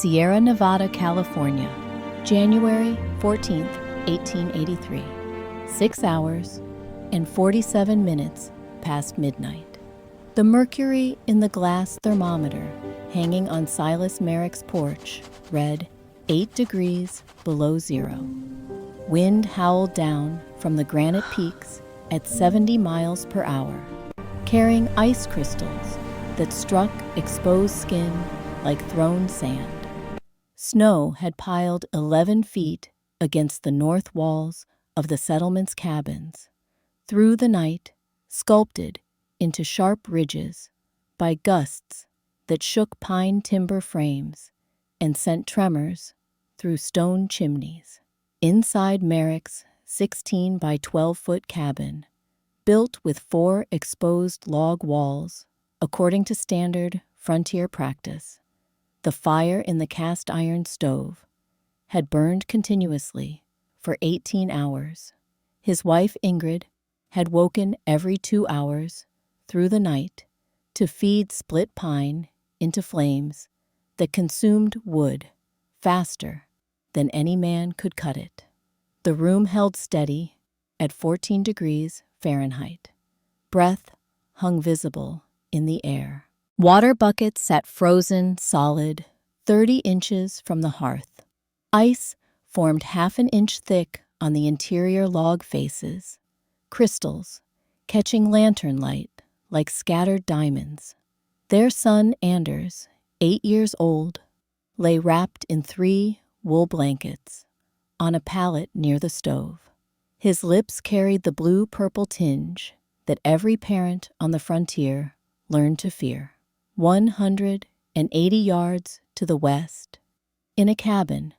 Sierra Nevada, California, January 14th, 1883. 6 hours and 47 minutes past midnight. The mercury in the glass thermometer hanging on Silas Merrick's porch read 8 degrees below zero. Wind howled down from the granite peaks at 70 miles per hour, carrying ice crystals that struck exposed skin like thrown sand. Snow had piled 11 feet against the north walls of the settlement's cabins, through the night sculpted into sharp ridges by gusts that shook pine timber frames and sent tremors through stone chimneys. Inside Merrick's 16 by 12-foot cabin, built with 4 exposed log walls, according to standard frontier practice, the fire in the cast iron stove had burned continuously for 18 hours. His wife Ingrid had woken every 2 hours through the night to feed split pine into flames that consumed wood faster than any man could cut it. The room held steady at 14 degrees Fahrenheit. Breath hung visible in the air. Water buckets sat frozen solid 30 inches from the hearth. Ice formed half an inch thick on the interior log faces, crystals catching lantern light like scattered diamonds. Their son Anders, 8 years old, lay wrapped in 3 wool blankets on a pallet near the stove. His lips carried the blue-purple tinge that every parent on the frontier learned to fear. 180 yards to the west, in a cabin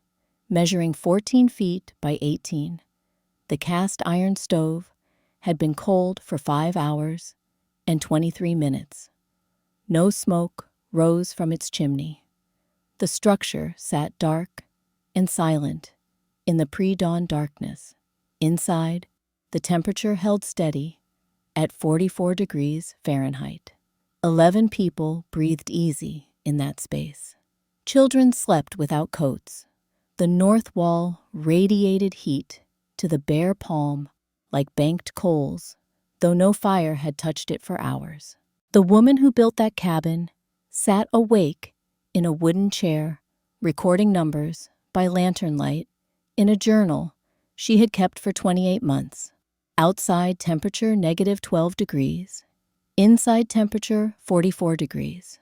measuring 14 feet by 18, the cast iron stove had been cold for 5 hours and 23 minutes. No smoke rose from its chimney. The structure sat dark and silent in the pre-dawn darkness. Inside, the temperature held steady at 44 degrees Fahrenheit. 11 people breathed easy in that space. Children slept without coats. The north wall radiated heat to the bare palm like banked coals, though no fire had touched it for hours. The woman who built that cabin sat awake in a wooden chair, recording numbers by lantern light in a journal she had kept for 28 months. Outside temperature negative 12 degrees. Inside temperature 44 degrees.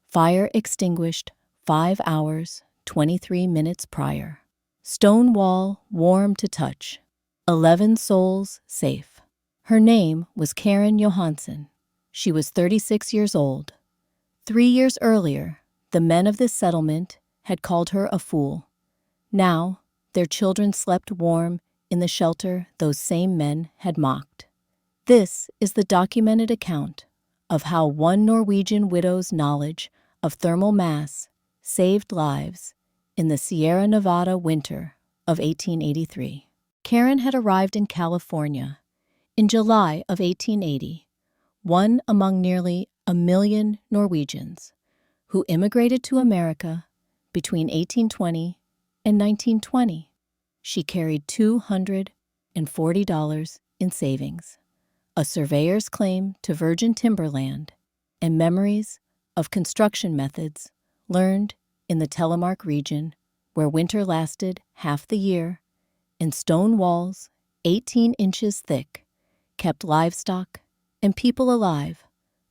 Fire extinguished 5 hours, 23 minutes prior. Stone wall warm to touch. 11 souls safe. Her name was Karen Johansson. She was 36 years old. 3 years earlier, the men of this settlement had called her a fool. Now, their children slept warm in the shelter those same men had mocked. This is the documented account of how one Norwegian widow's knowledge of thermal mass saved lives in the Sierra Nevada winter of 1883. Karen had arrived in California in July of 1880, one among nearly 1 million Norwegians who immigrated to America between 1820 and 1920. She carried $240 in savings, a surveyor's claim to virgin timberland, and memories of construction methods learned in the Telemark region where winter lasted half the year and stone walls 18 inches thick kept livestock and people alive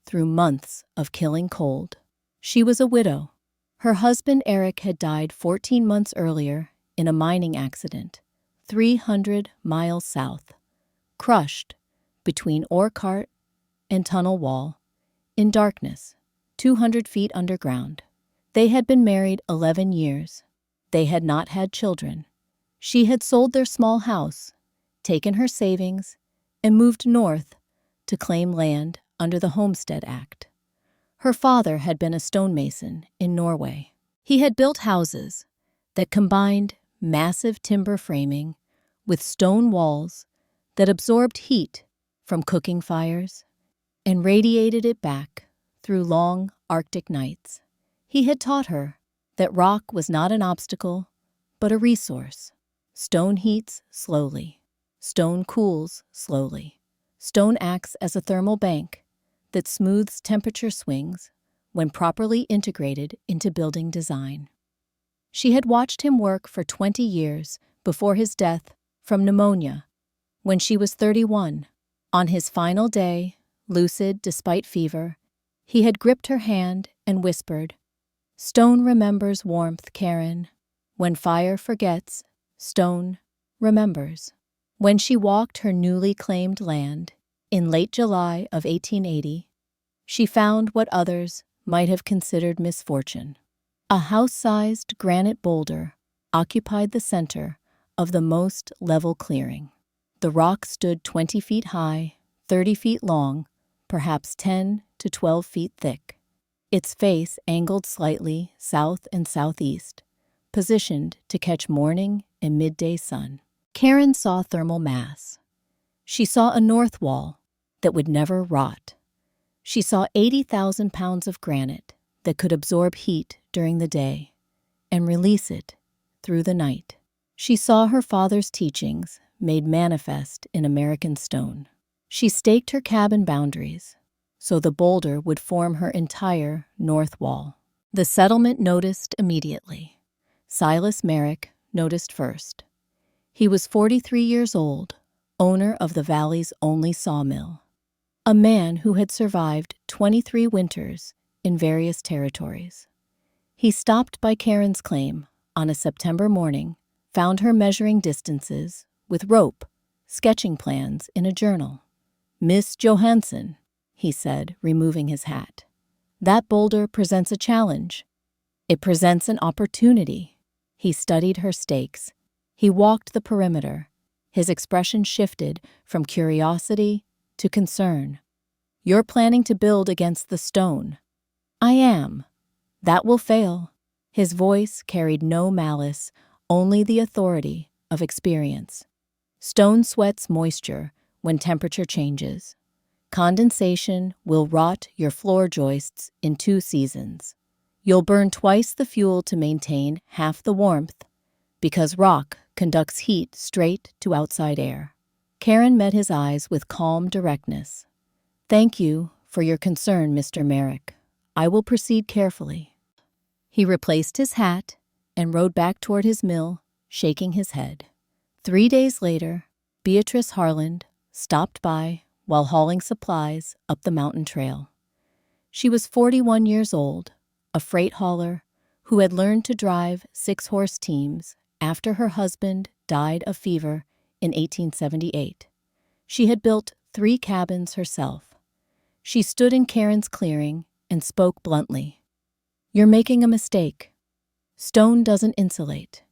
through months of killing cold. She was a widow. Her husband Eric had died 14 months earlier in a mining accident 300 miles south, crushed between ore cart and tunnel wall, in darkness, 200 feet underground. They had been married 11 years. They had not had children. She had sold their small house, taken her savings, and moved north to claim land under the Homestead Act. Her father had been a stonemason in Norway. He had built houses that combined massive timber framing with stone walls that absorbed heat from cooking fires and radiated it back through long Arctic nights. He had taught her that rock was not an obstacle, but a resource. Stone heats slowly. Stone cools slowly. Stone acts as a thermal bank that smooths temperature swings when properly integrated into building design. She had watched him work for 20 years before his death from pneumonia, when she was 31. On his final day, lucid despite fever, he had gripped her hand and whispered, "Stone remembers warmth, Karen. When fire forgets, stone remembers." When she walked her newly claimed land in late July of 1880, she found what others might have considered misfortune. A house-sized granite boulder occupied the center of the most level clearing. The rock stood 20 feet high, 30 feet long, perhaps 10 to 12 feet thick. Its face angled slightly south and southeast, positioned to catch morning and midday sun. Karen saw thermal mass. She saw a north wall that would never rot. She saw 80,000 pounds of granite that could absorb heat during the day and release it through the night. She saw her father's teachings made manifest in American stone. She staked her cabin boundaries so the boulder would form her entire north wall. The settlement noticed immediately. Silas Merrick noticed first. He was 43 years old, owner of the valley's only sawmill. A man who had survived 23 winters in various territories. He stopped by Karen's claim on a September morning, found her measuring distances with rope, sketching plans in a journal. "Miss Johansson," he said, removing his hat, "that boulder presents a challenge. It presents an opportunity." He studied her stakes. He walked the perimeter. His expression shifted from curiosity to concern. "You're planning to build against the stone." "I am." "That will fail." His voice carried no malice, only the authority of experience. "Stone sweats moisture when temperature changes. Condensation will rot your floor joists in 2 seasons. You'll burn twice the fuel to maintain half the warmth, because rock conducts heat straight to outside air." Karen met his eyes with calm directness. "Thank you for your concern, Mr. Merrick. I will proceed carefully." He replaced his hat and rode back toward his mill, shaking his head. 3 days later, Beatrice Harland stopped by while hauling supplies up the mountain trail. She was 41 years old, a freight hauler who had learned to drive 6-horse teams after her husband died of fever in 1878. She had built 3 cabins herself. She stood in Karen's clearing and spoke bluntly. "You're making a mistake. Stone doesn't insulate.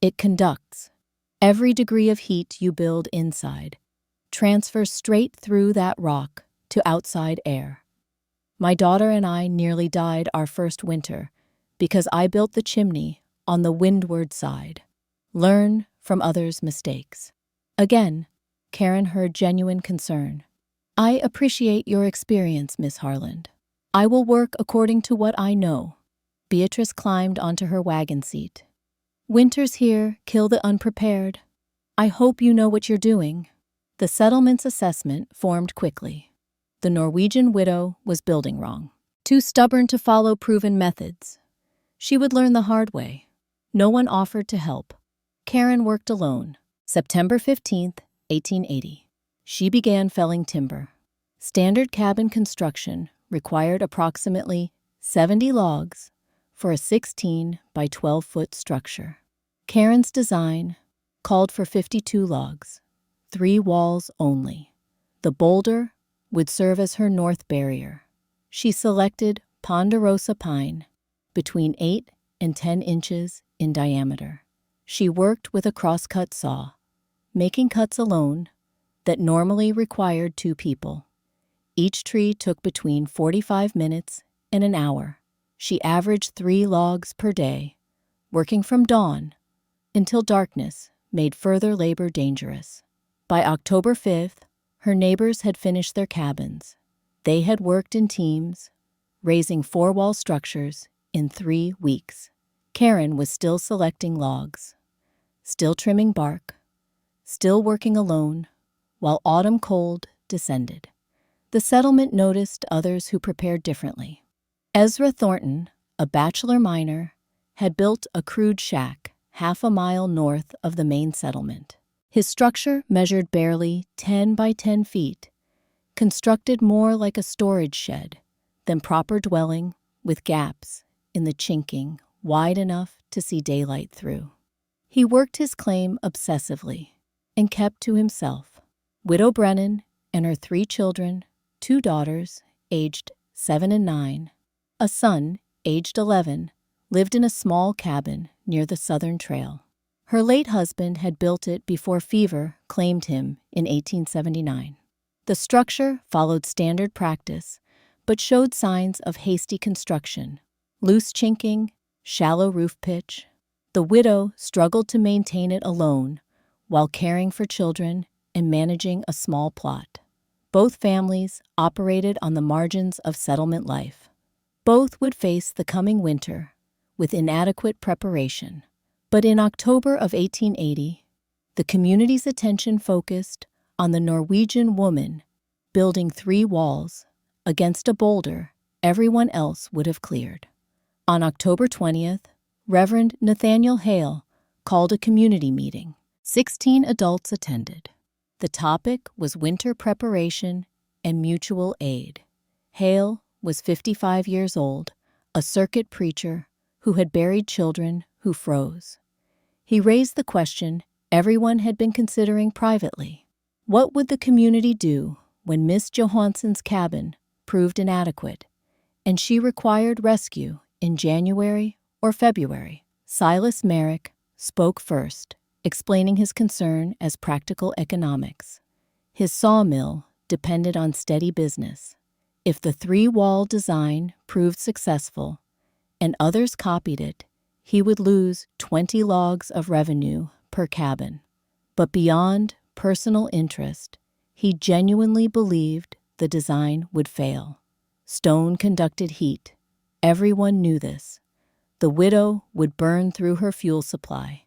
It conducts. Every degree of heat you build inside transfers straight through that rock to outside air. My daughter and I nearly died our first winter because I built the chimney on the windward side. Learn from others' mistakes." Again, Karen heard genuine concern. "I appreciate your experience, Miss Harland. I will work according to what I know." Beatrice climbed onto her wagon seat. "Winters here kill the unprepared. I hope you know what you're doing." The settlement's assessment formed quickly. The Norwegian widow was building wrong, too stubborn to follow proven methods. She would learn the hard way. No one offered to help. Karen worked alone. September 15th, 1880. She began felling timber. Standard cabin construction required approximately 70 logs for a 16 by 12-foot structure. Karen's design called for 52 logs, 3 walls only. The boulder would serve as her north barrier. She selected ponderosa pine, between 8 and 10 inches in diameter. She worked with a crosscut saw, making cuts alone that normally required 2 people. Each tree took between 45 minutes and an hour. She averaged 3 logs per day, working from dawn until darkness made further labor dangerous. By October 5th, her neighbors had finished their cabins. They had worked in teams, raising 4-wall structures in 3 weeks. Karen was still selecting logs, still trimming bark, still working alone, while autumn cold descended. The settlement noticed others who prepared differently. Ezra Thornton, a bachelor miner, had built a crude shack half a mile north of the main settlement. His structure measured barely 10 by 10 feet, constructed more like a storage shed than proper dwelling, with gaps in the chinking wide enough to see daylight through. He worked his claim obsessively and kept to himself. Widow Brennan and her 3 children, 2 daughters, aged 7 and 9, a son, aged 11, lived in a small cabin near the Southern Trail. Her late husband had built it before fever claimed him in 1879. The structure followed standard practice, but showed signs of hasty construction, loose chinking, shallow roof pitch. The widow struggled to maintain it alone while caring for children and managing a small plot. Both families operated on the margins of settlement life. Both would face the coming winter with inadequate preparation. But in October of 1880, the community's attention focused on the Norwegian woman building 3 walls against a boulder everyone else would have cleared. On October 20th, Reverend Nathaniel Hale called a community meeting. 16 adults attended. The topic was winter preparation and mutual aid. Hale was 55 years old, a circuit preacher who had buried children who froze. He raised the question everyone had been considering privately. What would the community do when Miss Johansson's cabin proved inadequate and she required rescue in January or February? Silas Merrick spoke first, explaining his concern as practical economics. His sawmill depended on steady business. If the 3-wall design proved successful and others copied it, he would lose 20 logs of revenue per cabin. But beyond personal interest, he genuinely believed the design would fail. Stone conducted heat. Everyone knew this. The widow would burn through her fuel supply,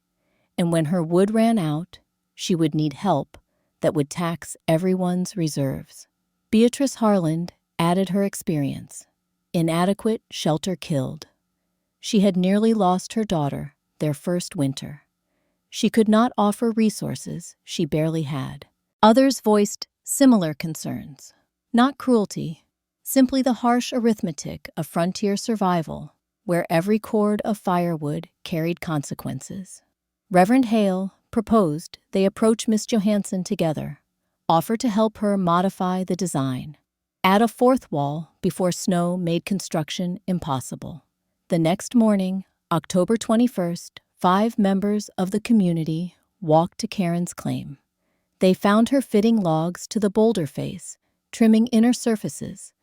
and when her wood ran out, she would need help that would tax everyone's reserves. Beatrice Harland added her experience. Inadequate shelter killed. She had nearly lost her daughter their first winter. She could not offer resources she barely had. Others voiced similar concerns. Not cruelty, simply the harsh arithmetic of frontier survival, where every cord of firewood carried consequences. Reverend Hale proposed they approach Miss Johansson together, offer to help her modify the design, add a 4th wall before snow made construction impossible. The next morning, October 21st, 5 members of the community walked to Karen's claim. They found her fitting logs to the boulder face, trimming inner surfaces,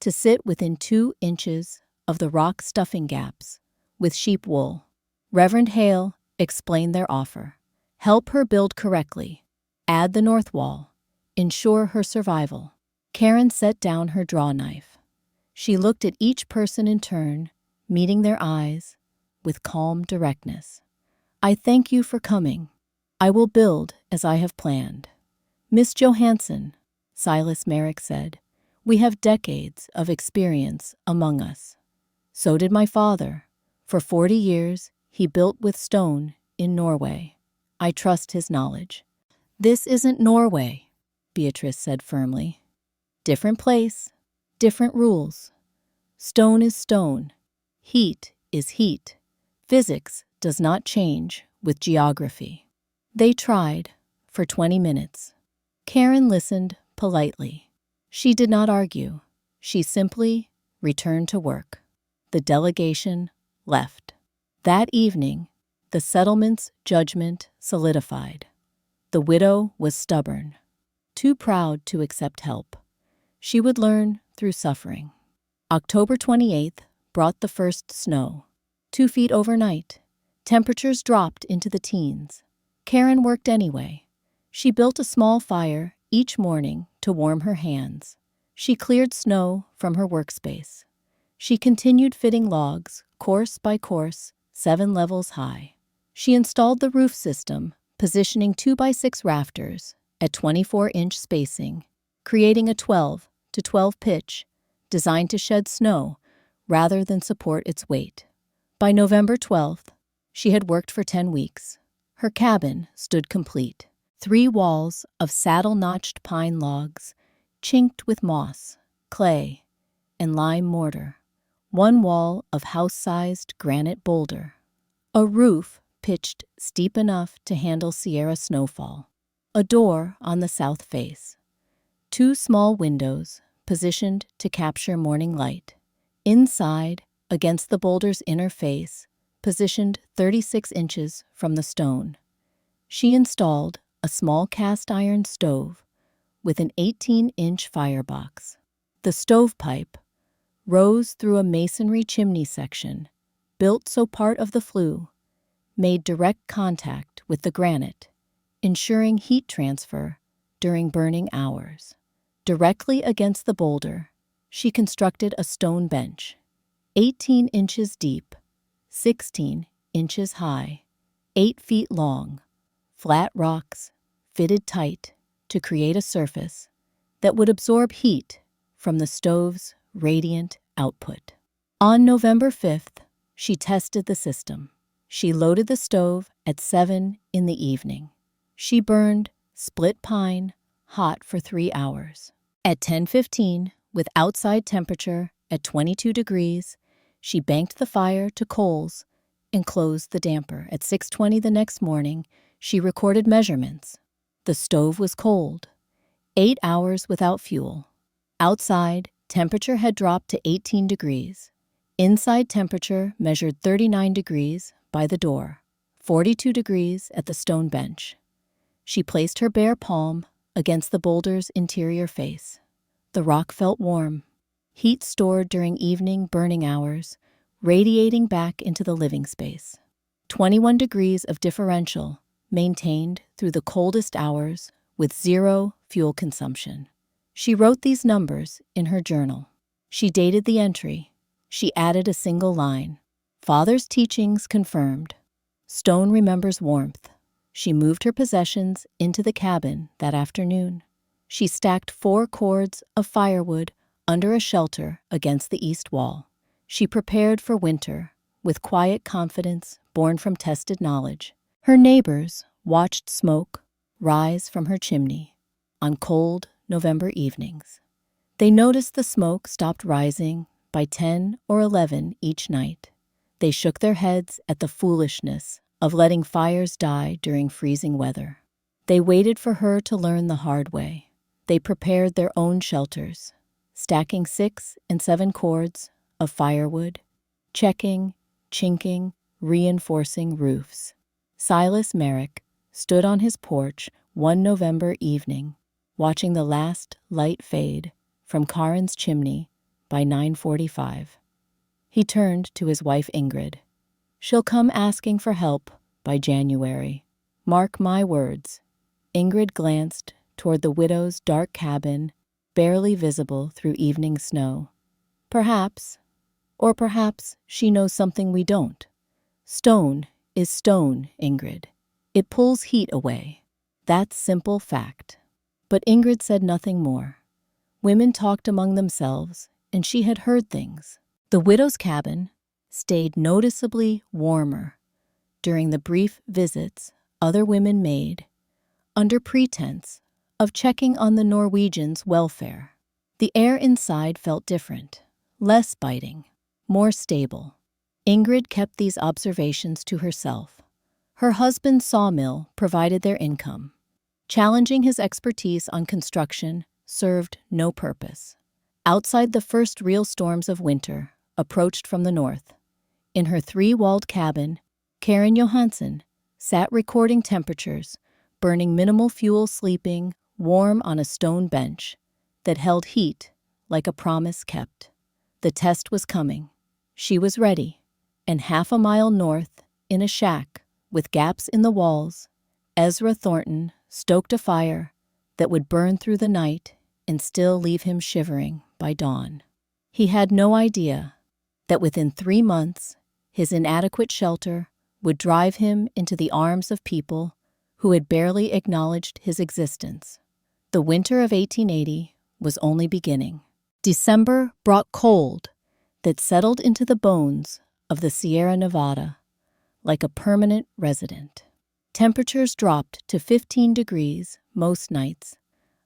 to sit within 2 inches of the rock stuffing gaps with sheep wool. Reverend Hale explained their offer. Help her build correctly, add the north wall, ensure her survival. Karen set down her draw knife. She looked at each person in turn, meeting their eyes with calm directness. I thank you for coming. I will build as I have planned. Miss Johansson, Silas Merrick said, we have decades of experience among us. So did my father. For 40 years, he built with stone in Norway. I trust his knowledge. This isn't Norway, Beatrice said firmly. Different place, different rules. Stone is stone. Heat is heat. Physics does not change with geography. They tried for 20 minutes. Karen listened politely. She did not argue. She simply returned to work. The delegation left. That evening, the settlement's judgment solidified. The widow was stubborn, too proud to accept help. She would learn through suffering. October 28th brought the first snow. 2 feet overnight. Temperatures dropped into the teens. Karen worked anyway. She built a small fire each morning to warm her hands. She cleared snow from her workspace. She continued fitting logs, course by course, 7 levels high. She installed the roof system, positioning 2x6 rafters at 24-inch spacing, creating a 12 to 12 pitch designed to shed snow rather than support its weight. By November 12th, she had worked for 10 weeks. Her cabin stood complete. 3 walls of saddle-notched pine logs, chinked with moss, clay, and lime mortar. 1 wall of house-sized granite boulder. A roof pitched steep enough to handle Sierra snowfall. A door on the south face. 2 small windows positioned to capture morning light. Inside, against the boulder's inner face, positioned 36 inches from the stone, she installed a small cast-iron stove with an 18-inch firebox. The stovepipe rose through a masonry chimney section, built so part of the flue made direct contact with the granite, ensuring heat transfer during burning hours. Directly against the boulder, she constructed a stone bench, 18 inches deep, 16 inches high, 8 feet long, flat rocks fitted tight to create a surface that would absorb heat from the stove's radiant output. On November 5th, she tested the system. She loaded the stove at 7 in the evening. She burned split pine hot for 3 hours. At 10:15, with outside temperature at 22 degrees, she banked the fire to coals and closed the damper. At 6:20 the next morning, she recorded measurements. The stove was cold, 8 hours without fuel. Outside, temperature had dropped to 18 degrees. Inside temperature measured 39 degrees by the door, 42 degrees at the stone bench. She placed her bare palm against the boulder's interior face. The rock felt warm, heat stored during evening burning hours, radiating back into the living space. 21 degrees of differential maintained through the coldest hours with 0 fuel consumption. She wrote these numbers in her journal. She dated the entry. She added a single line. Father's teachings confirmed. Stone remembers warmth. She moved her possessions into the cabin that afternoon. She stacked 4 cords of firewood under a shelter against the east wall. She prepared for winter with quiet confidence born from tested knowledge. Her neighbors watched smoke rise from her chimney on cold November evenings. They noticed the smoke stopped rising by 10 or 11 each night. They shook their heads at the foolishness of letting fires die during freezing weather. They waited for her to learn the hard way. They prepared their own shelters, stacking 6 and 7 cords of firewood, checking, chinking, reinforcing roofs. Silas Merrick stood on his porch one November evening, watching the last light fade from Karen's chimney by 9:45. He turned to his wife Ingrid. She'll come asking for help by January. Mark my words. Ingrid glanced toward the widow's dark cabin, barely visible through evening snow. Perhaps, or perhaps she knows something we don't. Stone is stone, Ingrid. It pulls heat away. That's simple fact. But Ingrid said nothing more. Women talked among themselves, and she had heard things. The widow's cabin stayed noticeably warmer during the brief visits other women made, under pretense of checking on the Norwegians' welfare. The air inside felt different, less biting, more stable. Ingrid kept these observations to herself. Her husband's sawmill provided their income. Challenging his expertise on construction served no purpose. Outside, the first real storms of winter approached from the north. In her 3-walled cabin, Karen Johansson sat recording temperatures, burning minimal fuel, sleeping warm on a stone bench that held heat like a promise kept. The test was coming. She was ready, and half a mile north, in a shack with gaps in the walls, Ezra Thornton stoked a fire that would burn through the night and still leave him shivering by dawn. He had no idea that within 3 months, His inadequate shelter would drive him into the arms of people who had barely acknowledged his existence. The winter of 1880 was only beginning. December brought cold that settled into the bones of the Sierra Nevada like a permanent resident. Temperatures dropped to 15 degrees most nights,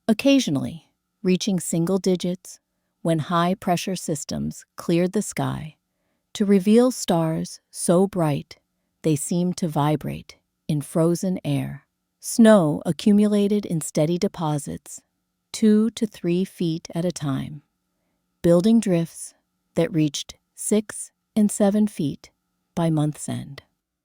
occasionally reaching single digits when high-pressure systems cleared the sky to reveal stars so bright they seemed to vibrate in frozen air. Snow accumulated in steady deposits, 2 to 3 feet at a time, building drifts that reached 6 and 7 feet by month's end.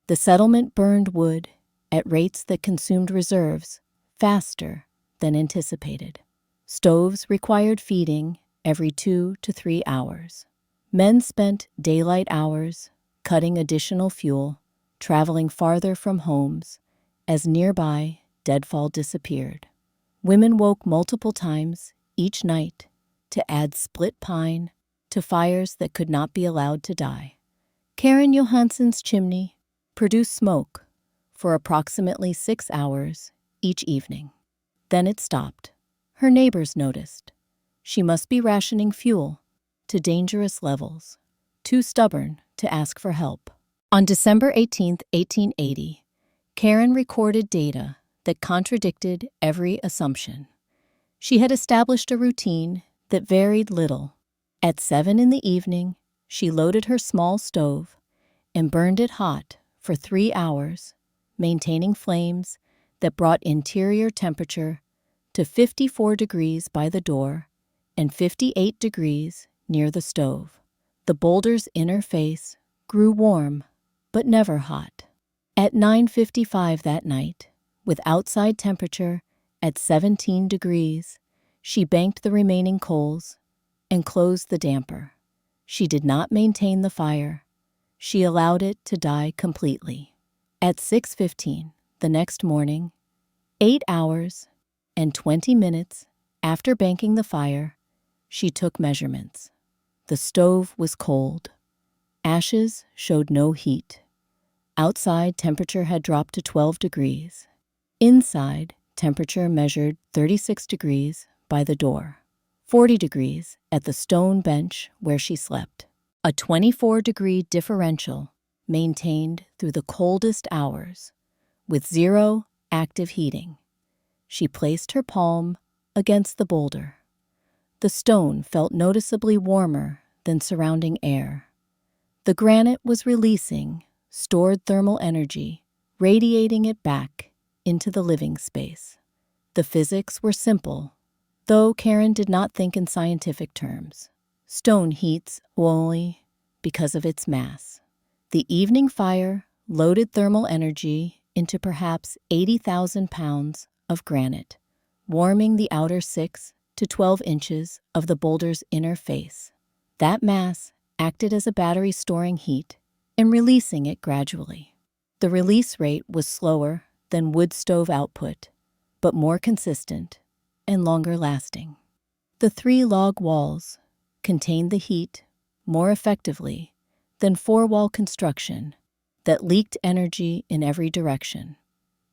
The settlement burned wood at rates that consumed reserves faster than anticipated. Stoves required feeding every 2 to 3 hours. Men spent daylight hours cutting additional fuel, traveling farther from homes as nearby deadfall disappeared. Women woke multiple times each night to add split pine to fires that could not be allowed to die. Karen Johansson's chimney produced smoke for approximately 6 hours each evening. Then it stopped. Her neighbors noticed. She must be rationing fuel to dangerous levels, too stubborn to ask for help. On December 18, 1880, Karen recorded data that contradicted every assumption. She had established a routine that varied little. At 7 in the evening, she loaded her small stove and burned it hot for 3 hours, maintaining flames that brought interior temperature to 54 degrees by the door and 58 degrees near the stove. The Boulder's inner face grew warm, but never hot. At 9:55 that night, with outside temperature at 17 degrees, she banked the remaining coals and closed the damper. She did not maintain the fire. She allowed it to die completely. At 6:15 the next morning, 8 hours and 20 minutes after banking the fire, she took measurements. The stove was cold. Ashes showed no heat. Outside, temperature had dropped to 12 degrees. Inside, temperature measured 36 degrees by the door, 40 degrees at the stone bench where she slept. A 24-degree differential maintained through the coldest hours, with zero active heating. She placed her palm against the boulder. The stone felt noticeably warmer than surrounding air. The granite was releasing stored thermal energy, radiating it back into the living space. The physics were simple, though Karen did not think in scientific terms. Stone heats only because of its mass. The evening fire loaded thermal energy into perhaps 80,000 pounds of granite, warming the outer 6 to 12 inches of the boulder's inner face. That mass acted as a battery storing heat and releasing it gradually. The release rate was slower than wood stove output, but more consistent and longer lasting. The 3 log walls contained the heat more effectively than 4-wall construction that leaked energy in every direction.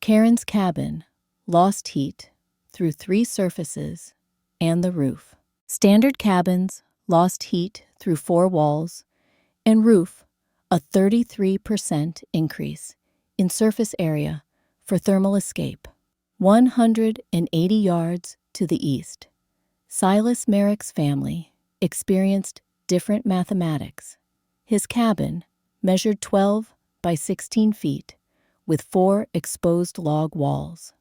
Karen's cabin lost heat through 3 surfaces and the roof. Standard cabins lost heat through 4 walls and roof, a 33% increase in surface area for thermal escape. 180 yards to the east, Silas Merrick's family experienced different mathematics. His cabin measured 12 by 16 feet with 4 exposed log walls.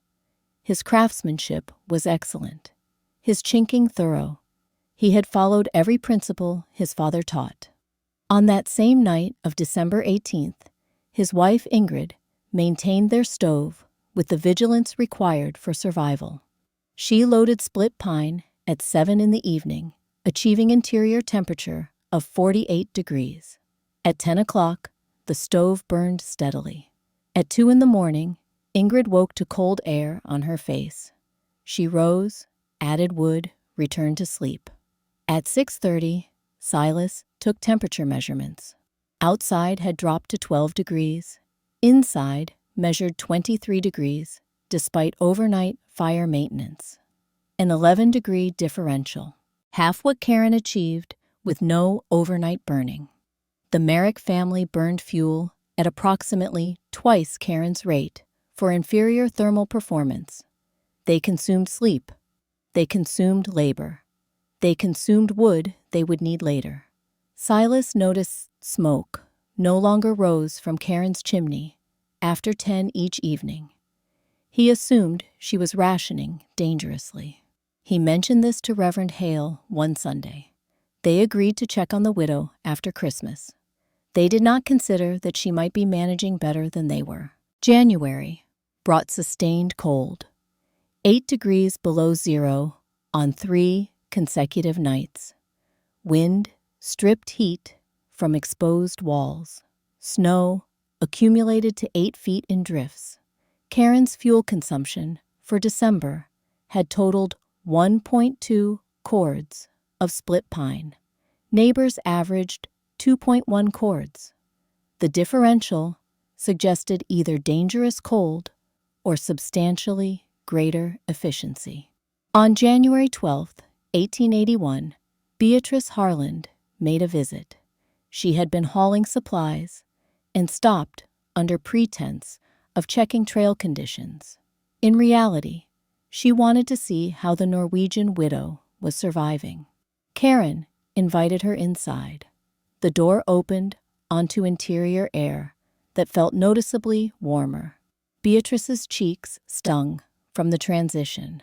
His craftsmanship was excellent, his chinking thorough. He had followed every principle his father taught. On that same night of December 18th, his wife Ingrid maintained their stove with the vigilance required for survival. She loaded split pine at 7 in the evening, achieving interior temperature of 48 degrees. At 10 o'clock, the stove burned steadily. At 2 in the morning, Ingrid woke to cold air on her face. She rose, added wood, returned to sleep. At 6:30, Silas took temperature measurements. Outside had dropped to 12 degrees. Inside measured 23 degrees, despite overnight fire maintenance. An 11-degree differential, half what Karen achieved with no overnight burning. The Merrick family burned fuel at approximately twice Karen's rate for inferior thermal performance. They consumed sleep. They consumed labor. They consumed wood they would need later. Silas noticed smoke no longer rose from Karen's chimney after 10 each evening. He assumed she was rationing dangerously. He mentioned this to Reverend Hale one Sunday. They agreed to check on the widow after Christmas. They did not consider that she might be managing better than they were. January brought sustained cold, 8 degrees below zero on 3 consecutive nights. Wind stripped heat from exposed walls. Snow accumulated to 8 feet in drifts. Karen's fuel consumption for December had totaled 1.2 cords of split pine. Neighbors averaged 2.1 cords. The differential suggested either dangerous cold or substantially greater efficiency. On January 12, 1881, Beatrice Harland made a visit. She had been hauling supplies and stopped under pretense of checking trail conditions. In reality, she wanted to see how the Norwegian widow was surviving. Karen invited her inside. The door opened onto interior air that felt noticeably warmer. Beatrice's cheeks stung from the transition.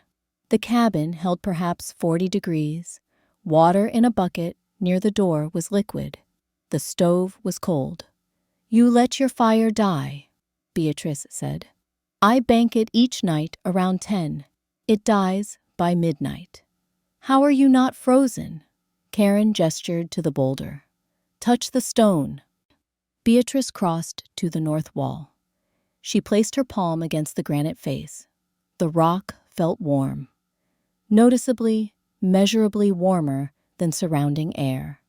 The cabin held perhaps 40 degrees. Water in a bucket near the door was liquid. The stove was cold. "You let your fire die," Beatrice said. "I bank it each night around 10. It dies by midnight." "How are you not frozen?" Karen gestured to the boulder. "Touch the stone." Beatrice crossed to the north wall. She placed her palm against the granite face. The rock felt warm, noticeably, measurably warmer than surrounding air.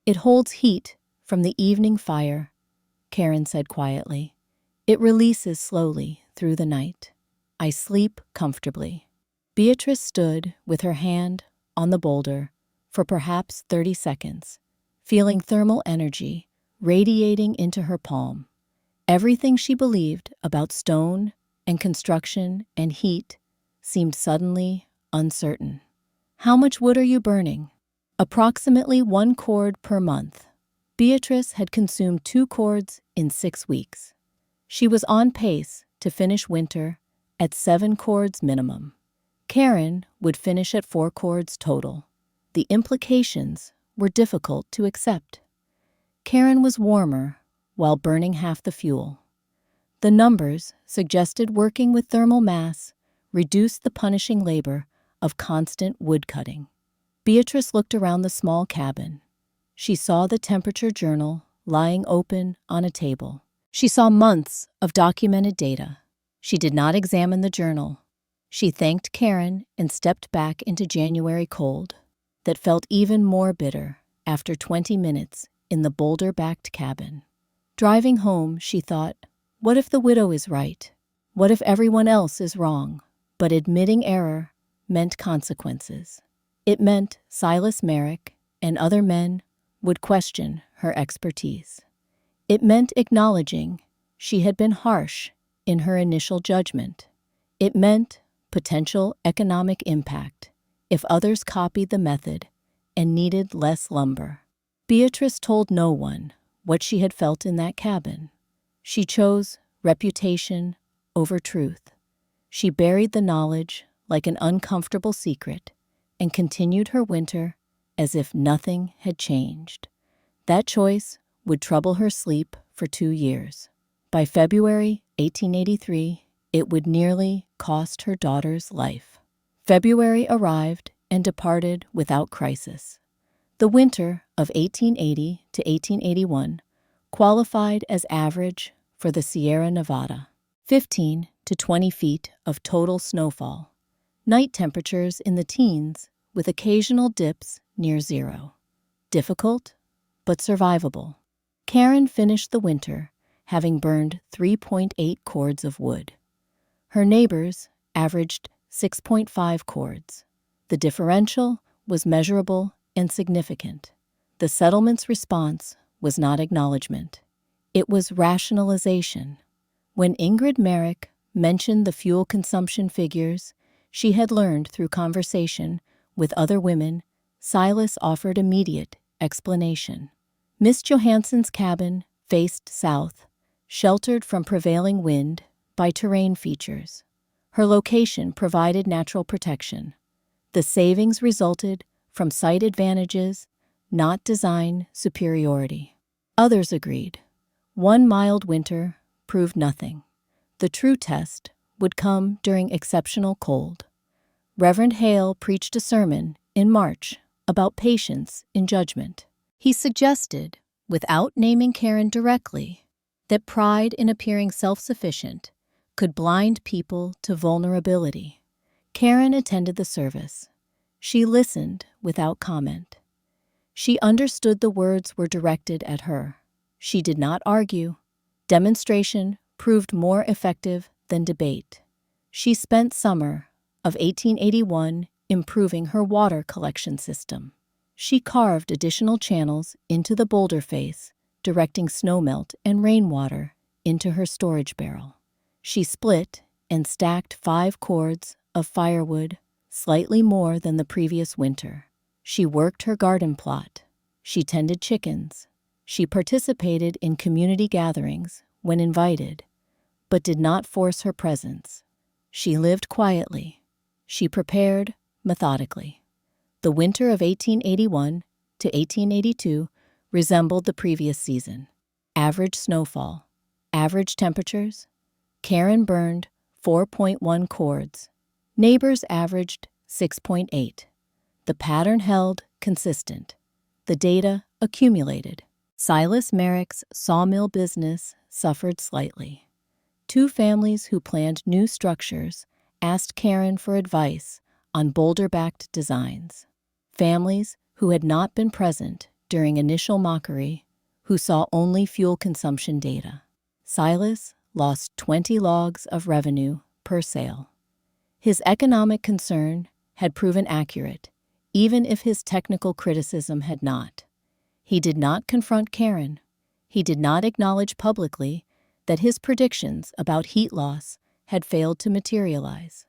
"It holds heat from the evening fire," Karen said quietly. "It releases slowly through the night. I sleep comfortably." Beatrice stood with her hand on the boulder for perhaps 30 seconds, feeling thermal energy radiating into her palm. Everything she believed about stone and construction and heat seemed suddenly uncertain. "How much wood are you burning?" "Approximately 1 cord per month." Beatrice had consumed 2 cords in 6 weeks. She was on pace to finish winter at 7 cords minimum. Karen would finish at 4 cords total. The implications were difficult to accept. Karen was warmer while burning half the fuel. The numbers suggested working with thermal mass reduced the punishing labor of constant wood cutting. Beatrice looked around the small cabin. She saw the temperature journal lying open on a table. She saw months of documented data. She did not examine the journal. She thanked Karen and stepped back into January cold that felt even more bitter after 20 minutes in the boulder-backed cabin. Driving home, she thought, what if the widow is right? What if everyone else is wrong? But admitting error meant consequences. It meant Silas Merrick and other men would question her expertise. It meant acknowledging she had been harsh in her initial judgment. It meant potential economic impact if others copied the method and needed less lumber. Beatrice told no one what she had felt in that cabin. She chose reputation over truth. She buried the knowledge like an uncomfortable secret and continued her winter as if nothing had changed. That choice would trouble her sleep for 2 years. By February 1883, it would nearly cost her daughter's life. February arrived and departed without crisis. The winter of 1880 to 1881 qualified as average for the Sierra Nevada. 15 to 20 feet of total snowfall. Night temperatures in the teens with occasional dips near zero. Difficult, but survivable. Karen finished the winter, having burned 3.8 cords of wood. Her neighbors averaged 6.5 cords. The differential was measurable and significant. The settlement's response was not acknowledgement. It was rationalization. When Ingrid Merrick mentioned the fuel consumption figures she had learned through conversation with other women, Silas offered immediate explanation. Miss Johansson's cabin faced south, sheltered from prevailing wind by terrain features. Her location provided natural protection. The savings resulted from site advantages, not design superiority. Others agreed. One mild winter proved nothing. The true test would come during exceptional cold. Reverend Hale preached a sermon in March about patience in judgment. He suggested, without naming Karen directly, that pride in appearing self-sufficient could blind people to vulnerability. Karen attended the service. She listened without comment. She understood the words were directed at her. She did not argue. Demonstration proved more effective than debate. She spent summer of 1881 improving her water collection system. She carved additional channels into the Boulder face, directing snowmelt and rainwater into her storage barrel. She split and stacked 5 cords of firewood, slightly more than the previous winter. She worked her garden plot. She tended chickens. She participated in community gatherings when invited, but did not force her presence. She lived quietly. She prepared methodically. The winter of 1881 to 1882 resembled the previous season. Average snowfall, average temperatures. Karen burned 4.1 cords. Neighbors averaged 6.8. The pattern held consistent. The data accumulated. Silas Merrick's sawmill business suffered slightly. 2 families who planned new structures asked Karen for advice on boulder-backed designs. Families who had not been present during initial mockery, who saw only fuel consumption data. Silas lost 20 logs of revenue per sale. His economic concern had proven accurate, even if his technical criticism had not. He did not confront Karen. He did not acknowledge publicly that his predictions about heat loss had failed to materialize.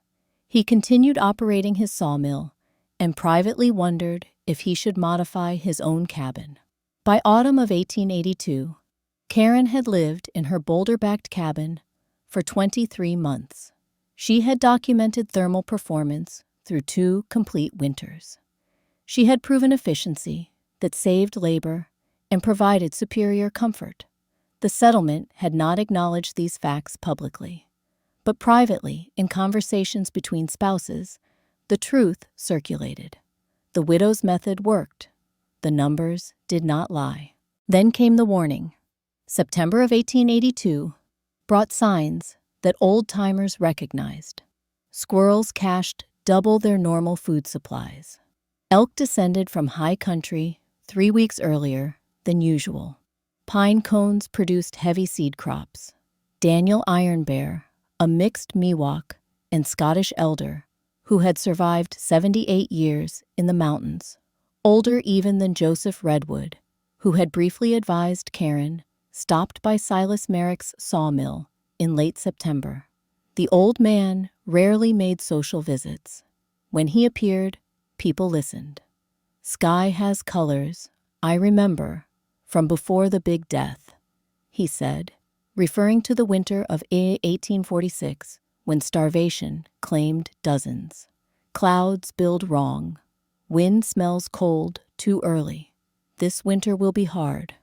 He continued operating his sawmill and privately wondered if he should modify his own cabin. By autumn of 1882, Karen had lived in her boulder-backed cabin for 23 months. She had documented thermal performance through 2 complete winters. She had proven efficiency that saved labor and provided superior comfort. The settlement had not acknowledged these facts publicly, but privately, in conversations between spouses, the truth circulated. The widow's method worked. The numbers did not lie. Then came the warning. September of 1882 brought signs that old-timers recognized. Squirrels cached double their normal food supplies. Elk descended from high country 3 weeks earlier than usual. Pine cones produced heavy seed crops. Daniel Iron Bear, a mixed Miwok and Scottish elder who had survived 78 years in the mountains, older even than Joseph Redwood, who had briefly advised Karen, stopped by Silas Merrick's sawmill in late September. The old man rarely made social visits. When he appeared, people listened. "Sky has colors, I remember, from before the Big Death," he said, referring to the winter of 1846 when starvation claimed dozens. "Clouds build wrong. Wind smells cold too early. This winter will be hard.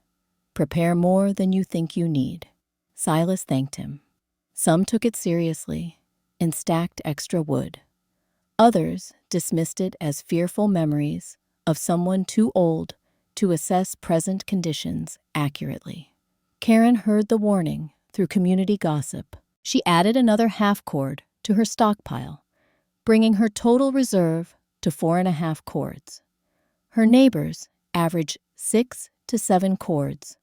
Prepare more than you think you need." Silas thanked him. Some took it seriously and stacked extra wood. Others dismissed it as fearful memories of someone too old to assess present conditions accurately. Karen heard the warning through community gossip. She added another half-cord to her stockpile, bringing her total reserve to 4.5 cords. Her neighbors averaged 6 to 7 cords,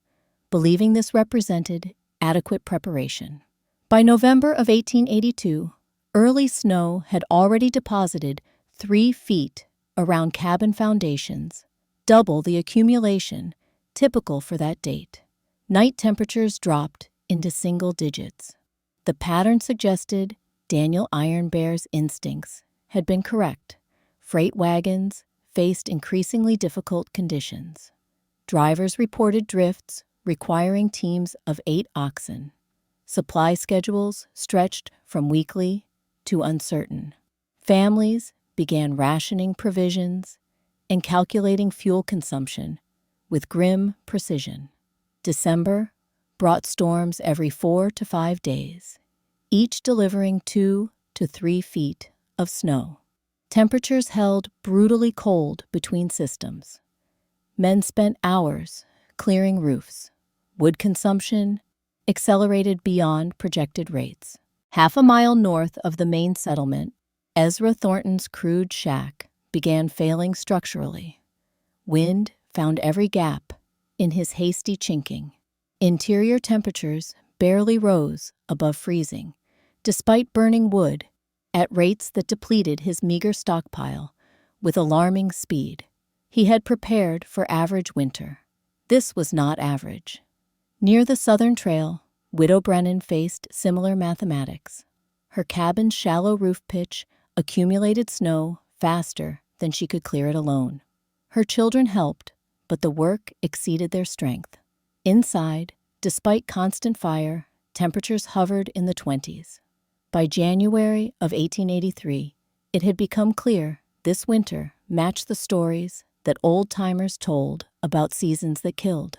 believing this represented adequate preparation. By November of 1882, early snow had already deposited 3 feet around cabin foundations, double the accumulation typical for that date. Night temperatures dropped into single digits. The pattern suggested Daniel Ironbear's instincts had been correct. Freight wagons faced increasingly difficult conditions. Drivers reported drifts requiring teams of 8 oxen. Supply schedules stretched from weekly to uncertain. Families began rationing provisions and calculating fuel consumption with grim precision. December brought storms every 4 to 5 days, each delivering 2 to 3 feet of snow. Temperatures held brutally cold between systems. Men spent hours clearing roofs. Wood consumption accelerated beyond projected rates. Half a mile north of the main settlement, Ezra Thornton's crude shack began failing structurally. Wind found every gap in his hasty chinking. Interior temperatures barely rose above freezing, despite burning wood at rates that depleted his meager stockpile with alarming speed. He had prepared for average winter. This was not average. Near the southern trail, Widow Brennan faced similar mathematics. Her cabin's shallow roof pitch accumulated snow faster than she could clear it alone. Her children helped, but the work exceeded their strength. Inside, despite constant fire, temperatures hovered in the 20s. By January of 1883, it had become clear this winter matched the stories that old-timers told about seasons that killed.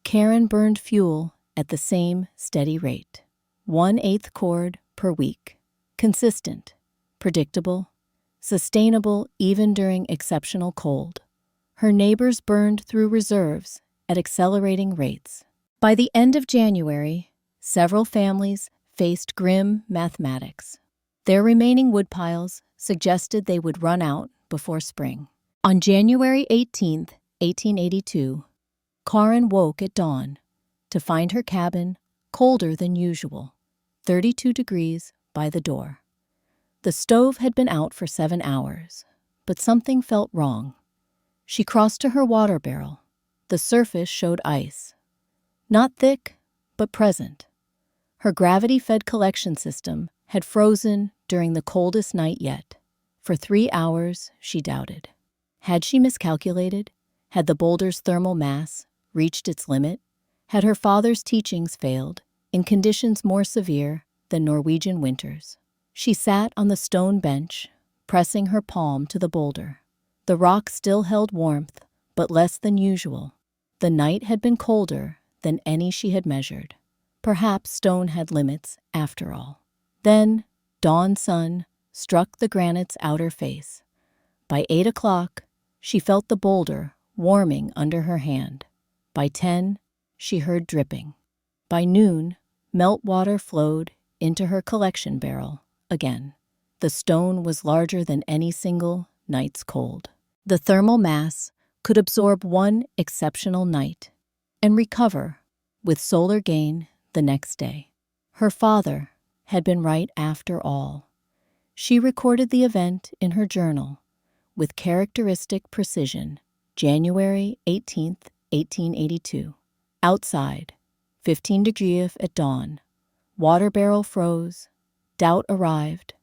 Karen burned fuel at the same steady rate, 1/8 cord per week. Consistent, predictable, sustainable even during exceptional cold. Her neighbors burned through reserves at accelerating rates. By the end of January, several families faced grim mathematics. Their remaining woodpiles suggested they would run out before spring. On January 18, 1882, Karen woke at dawn to find her cabin colder than usual, 32 degrees by the door. The stove had been out for 7 hours, but something felt wrong. She crossed to her water barrel. The surface showed ice. Not thick, but present. Her gravity-fed collection system had frozen during the coldest night yet. For 3 hours, she doubted. Had she miscalculated? Had the boulder's thermal mass reached its limit? Had her father's teachings failed in conditions more severe than Norwegian winters? She sat on the stone bench, pressing her palm to the boulder. The rock still held warmth, but less than usual. The night had been colder than any she had measured. Perhaps stone had limits after all. Then, dawn sun struck the granite's outer face. By 8 o'clock, she felt the boulder warming under her hand. By 10, she heard dripping. By noon, meltwater flowed into her collection barrel again. The stone was larger than any single night's cold. The thermal mass could absorb one exceptional night and recover with solar gain the next day. Her father had been right after all. She recorded the event in her journal with characteristic precision. January 18th, 1882. Outside, 15 degrees at dawn. Water barrel froze. Doubt arrived.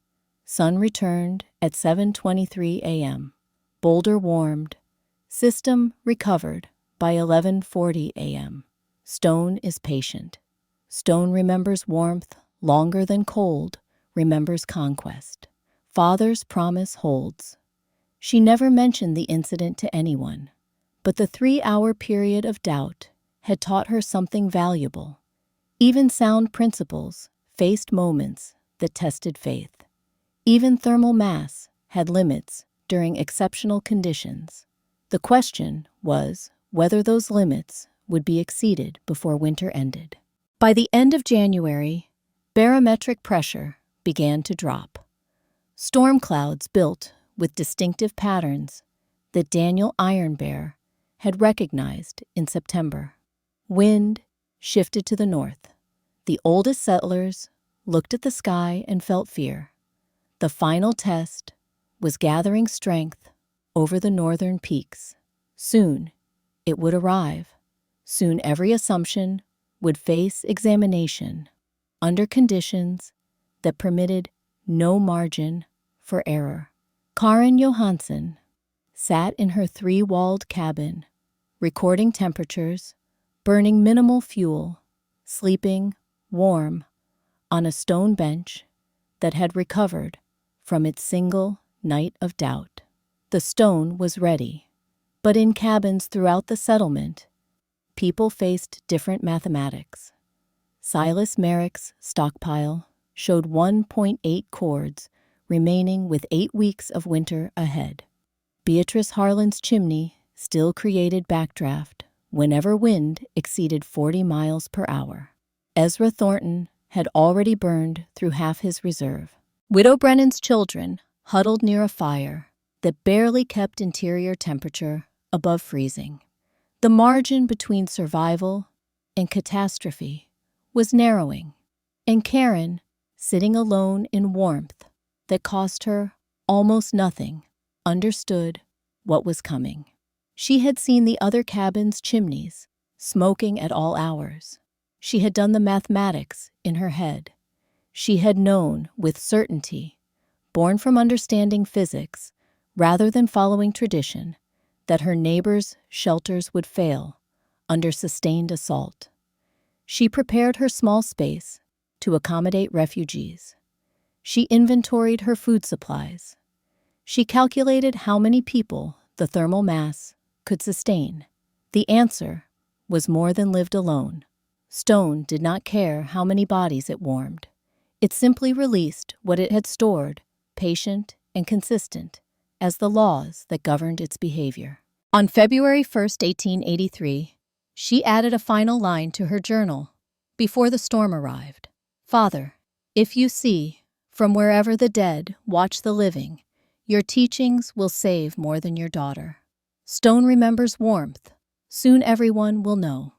Sun returned at 7:23 a.m. Boulder warmed. System recovered by 11:40 a.m. Stone is patient. Stone remembers warmth longer than cold remembers conquest. Father's promise holds. She never mentioned the incident to anyone, but the 3-hour period of doubt had taught her something valuable. Even sound principles faced moments that tested faith. Even thermal mass had limits during exceptional conditions. The question was whether those limits would be exceeded before winter ended. By the end of January, barometric pressure began to drop. Storm clouds built with distinctive patterns that Daniel Ironbear had recognized in September. Wind shifted to the north. The oldest settlers looked at the sky and felt fear. The final test was gathering strength over the northern peaks. Soon, it would arrive. Soon every assumption would face examination under conditions that permitted no margin for error. Karin Johansson sat in her three-walled cabin, recording temperatures, burning minimal fuel, sleeping warm on a stone bench that had recovered from its single night of doubt. The stone was ready, but in cabins throughout the settlement, people faced different mathematics. Silas Merrick's stockpile showed 1.8 cords remaining with 8 weeks of winter ahead. Beatrice Harlan's chimney still created backdraft whenever wind exceeded 40 miles per hour. Ezra Thornton had already burned through half his reserve. Widow Brennan's children huddled near a fire that barely kept interior temperature above freezing. The margin between survival and catastrophe was narrowing, and Karen, sitting alone in warmth that cost her almost nothing, understood what was coming. She had seen the other cabins' chimneys smoking at all hours. She had done the mathematics in her head. She had known with certainty, born from understanding physics rather than following tradition, that her neighbors' shelters would fail under sustained assault. She prepared her small space to accommodate refugees. She inventoried her food supplies. She calculated how many people the thermal mass could sustain. The answer was more than lived alone. Stone did not care how many bodies it warmed. It simply released what it had stored, patient and consistent, as the laws that governed its behavior. On February 1st, 1883, she added a final line to her journal before the storm arrived. Father, if you see, from wherever the dead watch the living, your teachings will save more than your daughter. Stone remembers warmth. Soon everyone will know.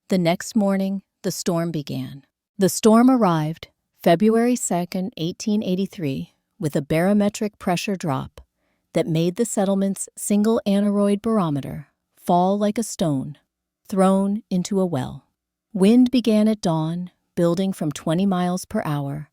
The next morning, the storm began. The storm arrived February 2nd, 1883, with a barometric pressure drop that made the settlement's single aneroid barometer fall like a stone thrown into a well. Wind began at dawn, building from 20 miles per hour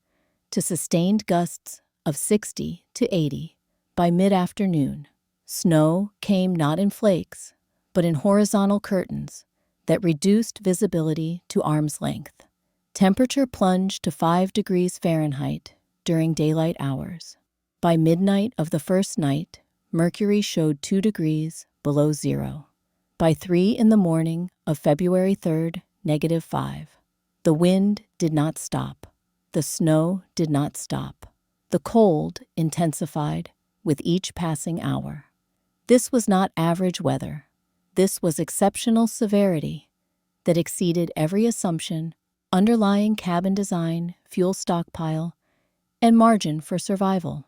to sustained gusts of 60 to 80 by mid-afternoon. Snow came not in flakes, but in horizontal curtains that reduced visibility to arm's length. Temperature plunged to 5 degrees Fahrenheit during daylight hours. By midnight of the first night, mercury showed 2 degrees below zero. By 3 in the morning of February 3rd, -5. The wind did not stop. The snow did not stop. The cold intensified with each passing hour. This was not average weather. This was exceptional severity that exceeded every assumption underlying cabin design, fuel stockpile, and margin for survival.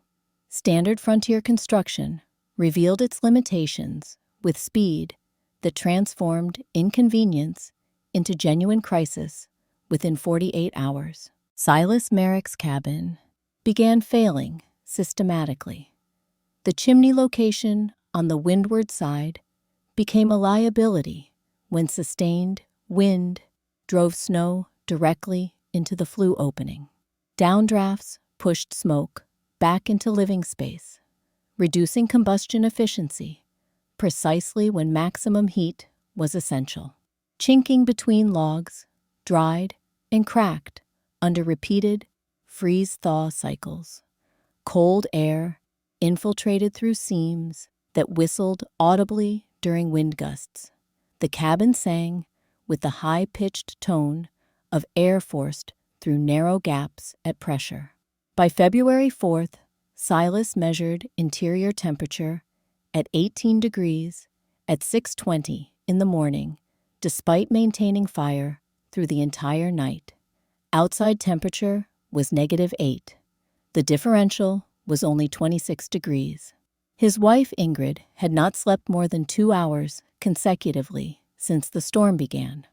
Standard frontier construction revealed its limitations with speed that transformed inconvenience into genuine crisis within 48 hours. Silas Merrick's cabin began failing systematically. The chimney location on the windward side became a liability when sustained wind drove snow directly into the flue opening. Downdrafts pushed smoke back into living space, reducing combustion efficiency precisely when maximum heat was essential. Chinking between logs, dried and cracked under repeated freeze-thaw cycles. Cold air infiltrated through seams that whistled audibly during wind gusts. The cabin sang with the high-pitched tone of air forced through narrow gaps at pressure. By February 4th, Silas measured interior temperature at 18 degrees at 6:20 in the morning, despite maintaining fire through the entire night. Outside temperature was -8. The differential was only 26 degrees. His wife, Ingrid, had not slept more than 2 hours consecutively since the storm began.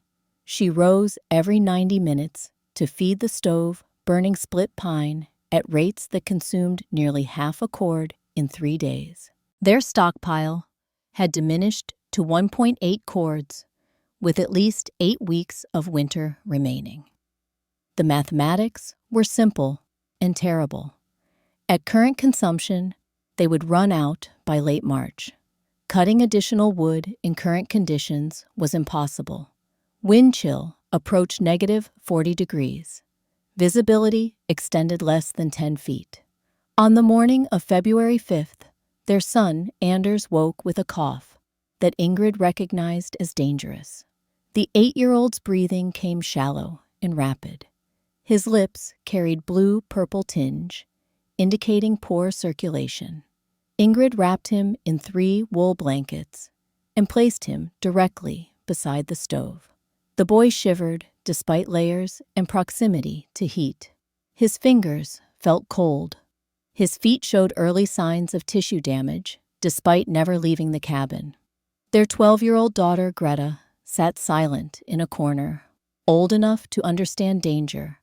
She rose every 90 minutes to feed the stove burning split pine at rates that consumed nearly half a cord in 3 days. Their stockpile had diminished to 1.8 cords, with at least 8 weeks of winter remaining. The mathematics were simple and terrible. At current consumption, they would run out by late March. Cutting additional wood in current conditions was impossible. Wind chill approached -40 degrees. Visibility extended less than 10 feet. On the morning of February 5th, their son, Anders, woke with a cough that Ingrid recognized as dangerous. The 8-year-old's breathing came shallow and rapid. His lips carried blue-purple tinge, indicating poor circulation. Ingrid wrapped him in 3 wool blankets and placed him directly beside the stove. The boy shivered despite layers and proximity to heat. His fingers felt cold. His feet showed early signs of tissue damage despite never leaving the cabin. Their 12-year-old daughter, Greta, sat silent in a corner, old enough to understand danger,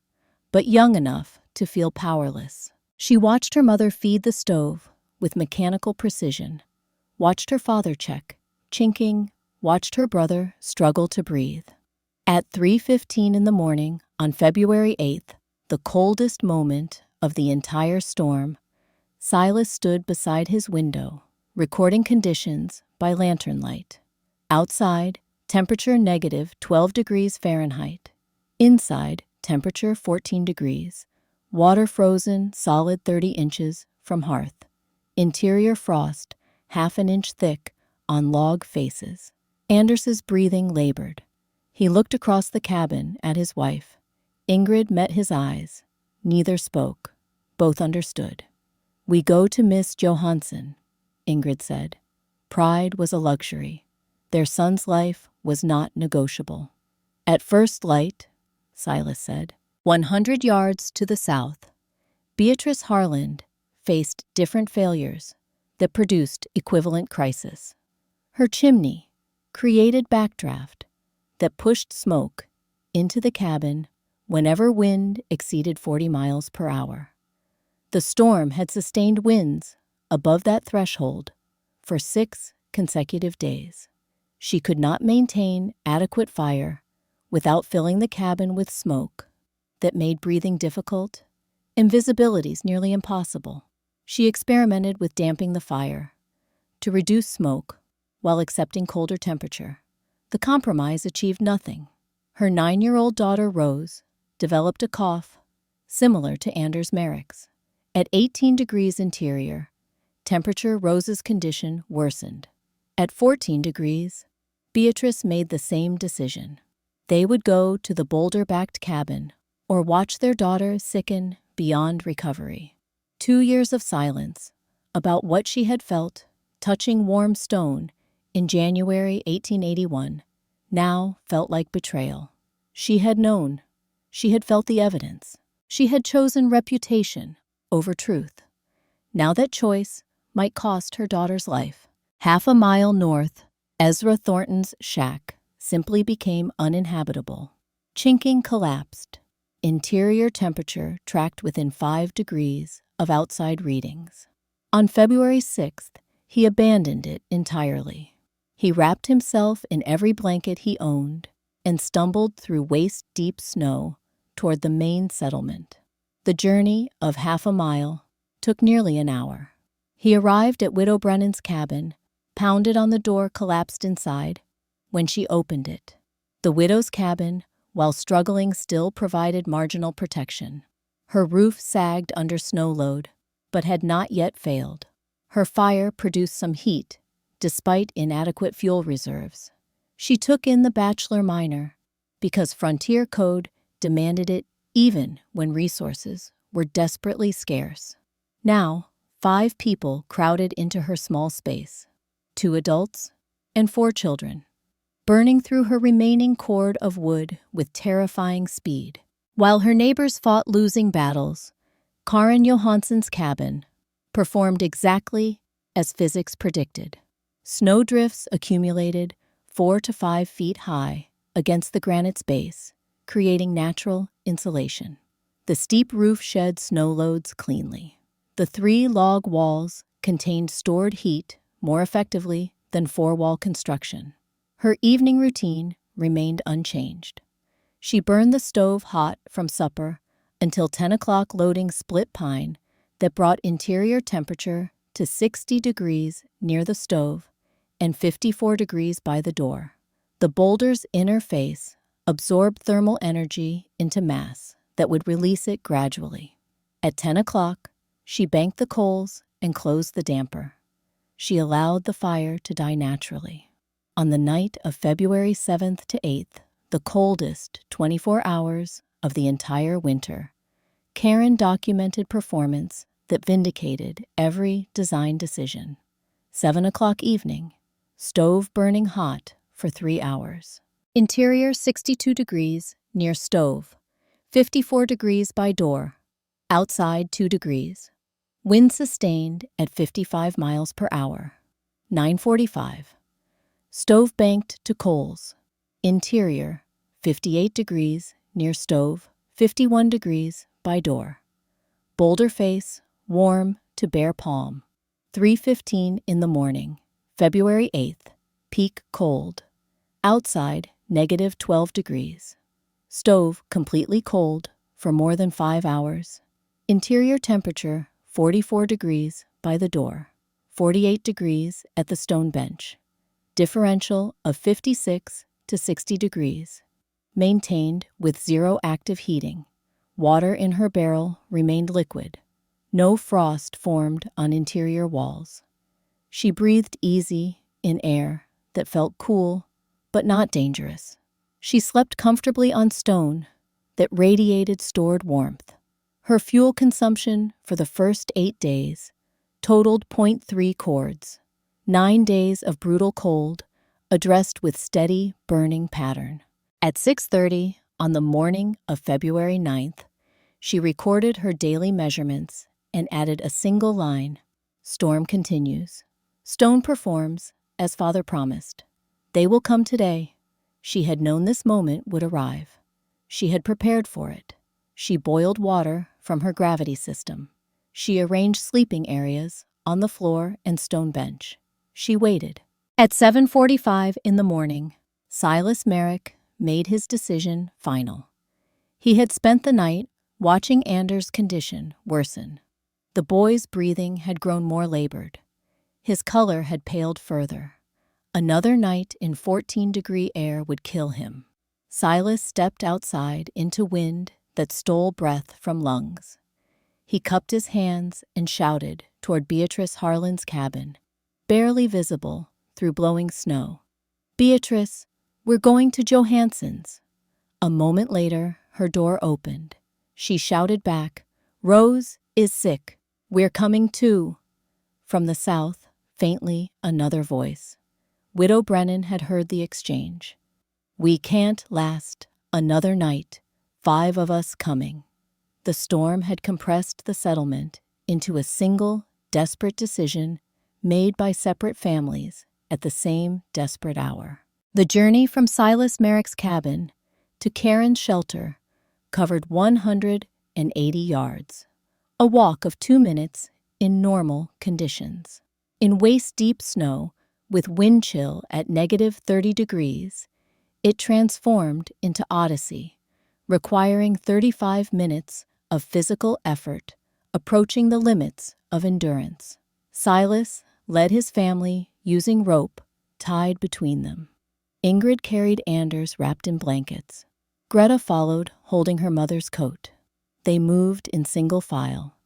but young enough to feel powerless. She watched her mother feed the stove with mechanical precision, watched her father check, chinking, watched her brother struggle to breathe. At 3:15 in the morning on February 8th, the coldest moment of the entire storm, Silas stood beside his window, recording conditions by lantern light. Outside, temperature -12 degrees Fahrenheit. Inside, temperature 14 degrees. Water frozen solid 30 inches from hearth. Interior frost, half an inch thick on log faces. Anders's breathing labored. He looked across the cabin at his wife. Ingrid met his eyes. Neither spoke. Both understood. "We go to Miss Johansson," Ingrid said. Pride was a luxury. Their son's life was not negotiable. "At first light," Silas said. 100 yards to the south, Beatrice Harland faced different failures that produced equivalent crisis. Her chimney created backdraft that pushed smoke into the cabin whenever wind exceeded 40 miles per hour. The storm had sustained winds above that threshold for 6 consecutive days. She could not maintain adequate fire without filling the cabin with smoke that made breathing difficult and visibilities nearly impossible. She experimented with damping the fire to reduce smoke while accepting colder temperature. The compromise achieved nothing. Her 9-year-old daughter, Rose, developed a cough similar to Anders Merrick's. At 18 degrees interior, temperature, Rose's condition worsened. At 14 degrees, Beatrice made the same decision. They would go to the Boulder-backed cabin or watch their daughter sicken beyond recovery. 2 years of silence about what she had felt touching warm stone in January 1881 now felt like betrayal. She had known. She had felt the evidence. She had chosen reputation over truth. Now that choice might cost her daughter's life. Half a mile north, Ezra Thornton's shack simply became uninhabitable. Chinking collapsed. Interior temperature tracked within 5 degrees of outside readings. On February 6th, he abandoned it entirely. He wrapped himself in every blanket he owned and stumbled through waist-deep snow toward the main settlement. The journey of half a mile took nearly an hour. He arrived at Widow Brennan's cabin, pounded on the door, collapsed inside. When she opened it, the widow's cabin, while struggling, still provided marginal protection. Her roof sagged under snow load, but had not yet failed. Her fire produced some heat, despite inadequate fuel reserves. She took in the bachelor miner because frontier code demanded it even when resources were desperately scarce. Now, 5 people crowded into her small space, 2 adults and 4 children, burning through her remaining cord of wood with terrifying speed. While her neighbors fought losing battles, Karin Johansson's cabin performed exactly as physics predicted. Snowdrifts accumulated 4 to 5 feet high against the granite's base, creating natural insulation. The steep roof shed snow loads cleanly. The 3 log walls contained stored heat more effectively than 4-wall construction. Her evening routine remained unchanged. She burned the stove hot from supper until 10 o'clock, loading split pine that brought interior temperature to 60 degrees near the stove and 54 degrees by the door. The boulder's inner face absorbed thermal energy into mass that would release it gradually. At 10 o'clock, she banked the coals and closed the damper. She allowed the fire to die naturally. On the night of February 7th to 8th, the coldest 24 hours of the entire winter, Karen documented performance that vindicated every design decision. 7 o'clock evening, stove burning hot for 3 hours. Interior 62 degrees near stove, 54 degrees by door, outside 2 degrees. Wind sustained at 55 miles per hour. 9:45. Stove banked to coals. Interior 58 degrees near stove, 51 degrees by door. Boulder face warm to bare palm. 3:15 in the morning, February 8th, peak cold. Outside -12 degrees. Stove completely cold for more than 5 hours. Interior temperature 44 degrees by the door, 48 degrees at the stone bench. Differential of 56 to 60 degrees. Maintained with 0 active heating. Water in her barrel remained liquid. No frost formed on interior walls. She breathed easy in air that felt cool but not dangerous. She slept comfortably on stone that radiated stored warmth. Her fuel consumption for the first 8 days totaled 0.3 cords. 9 days of brutal cold, addressed with steady burning pattern. At 6:30 on the morning of February 9th, she recorded her daily measurements and added a single line: "Storm continues. Stone performs, as Father promised. They will come today." She had known this moment would arrive. She had prepared for it. She boiled water from her gravity system. She arranged sleeping areas on the floor and stone bench. She waited. At 7:45 in the morning, Silas Merrick made his decision final. He had spent the night watching Anders' condition worsen. The boy's breathing had grown more labored. His color had paled further. Another night in 14-degree air would kill him. Silas stepped outside into wind that stole breath from lungs. He cupped his hands and shouted toward Beatrice Harlan's cabin, barely visible through blowing snow. "Beatrice, we're going to Johansson's." A moment later, her door opened. She shouted back, "Rose is sick. We're coming too." From the south, faintly, another voice. Widow Brennan had heard the exchange. "We can't last another night. 5 of us coming." The storm had compressed the settlement into a single, desperate decision made by separate families at the same desperate hour. The journey from Silas Merrick's cabin to Karen's shelter covered 180 yards, a walk of 2 minutes in normal conditions. In waist-deep snow, with wind chill at -30 degrees, it transformed into Odyssey, requiring 35 minutes of physical effort, approaching the limits of endurance. Silas led his family using rope tied between them. Ingrid carried Anders wrapped in blankets. Greta followed, holding her mother's coat. They moved in single file,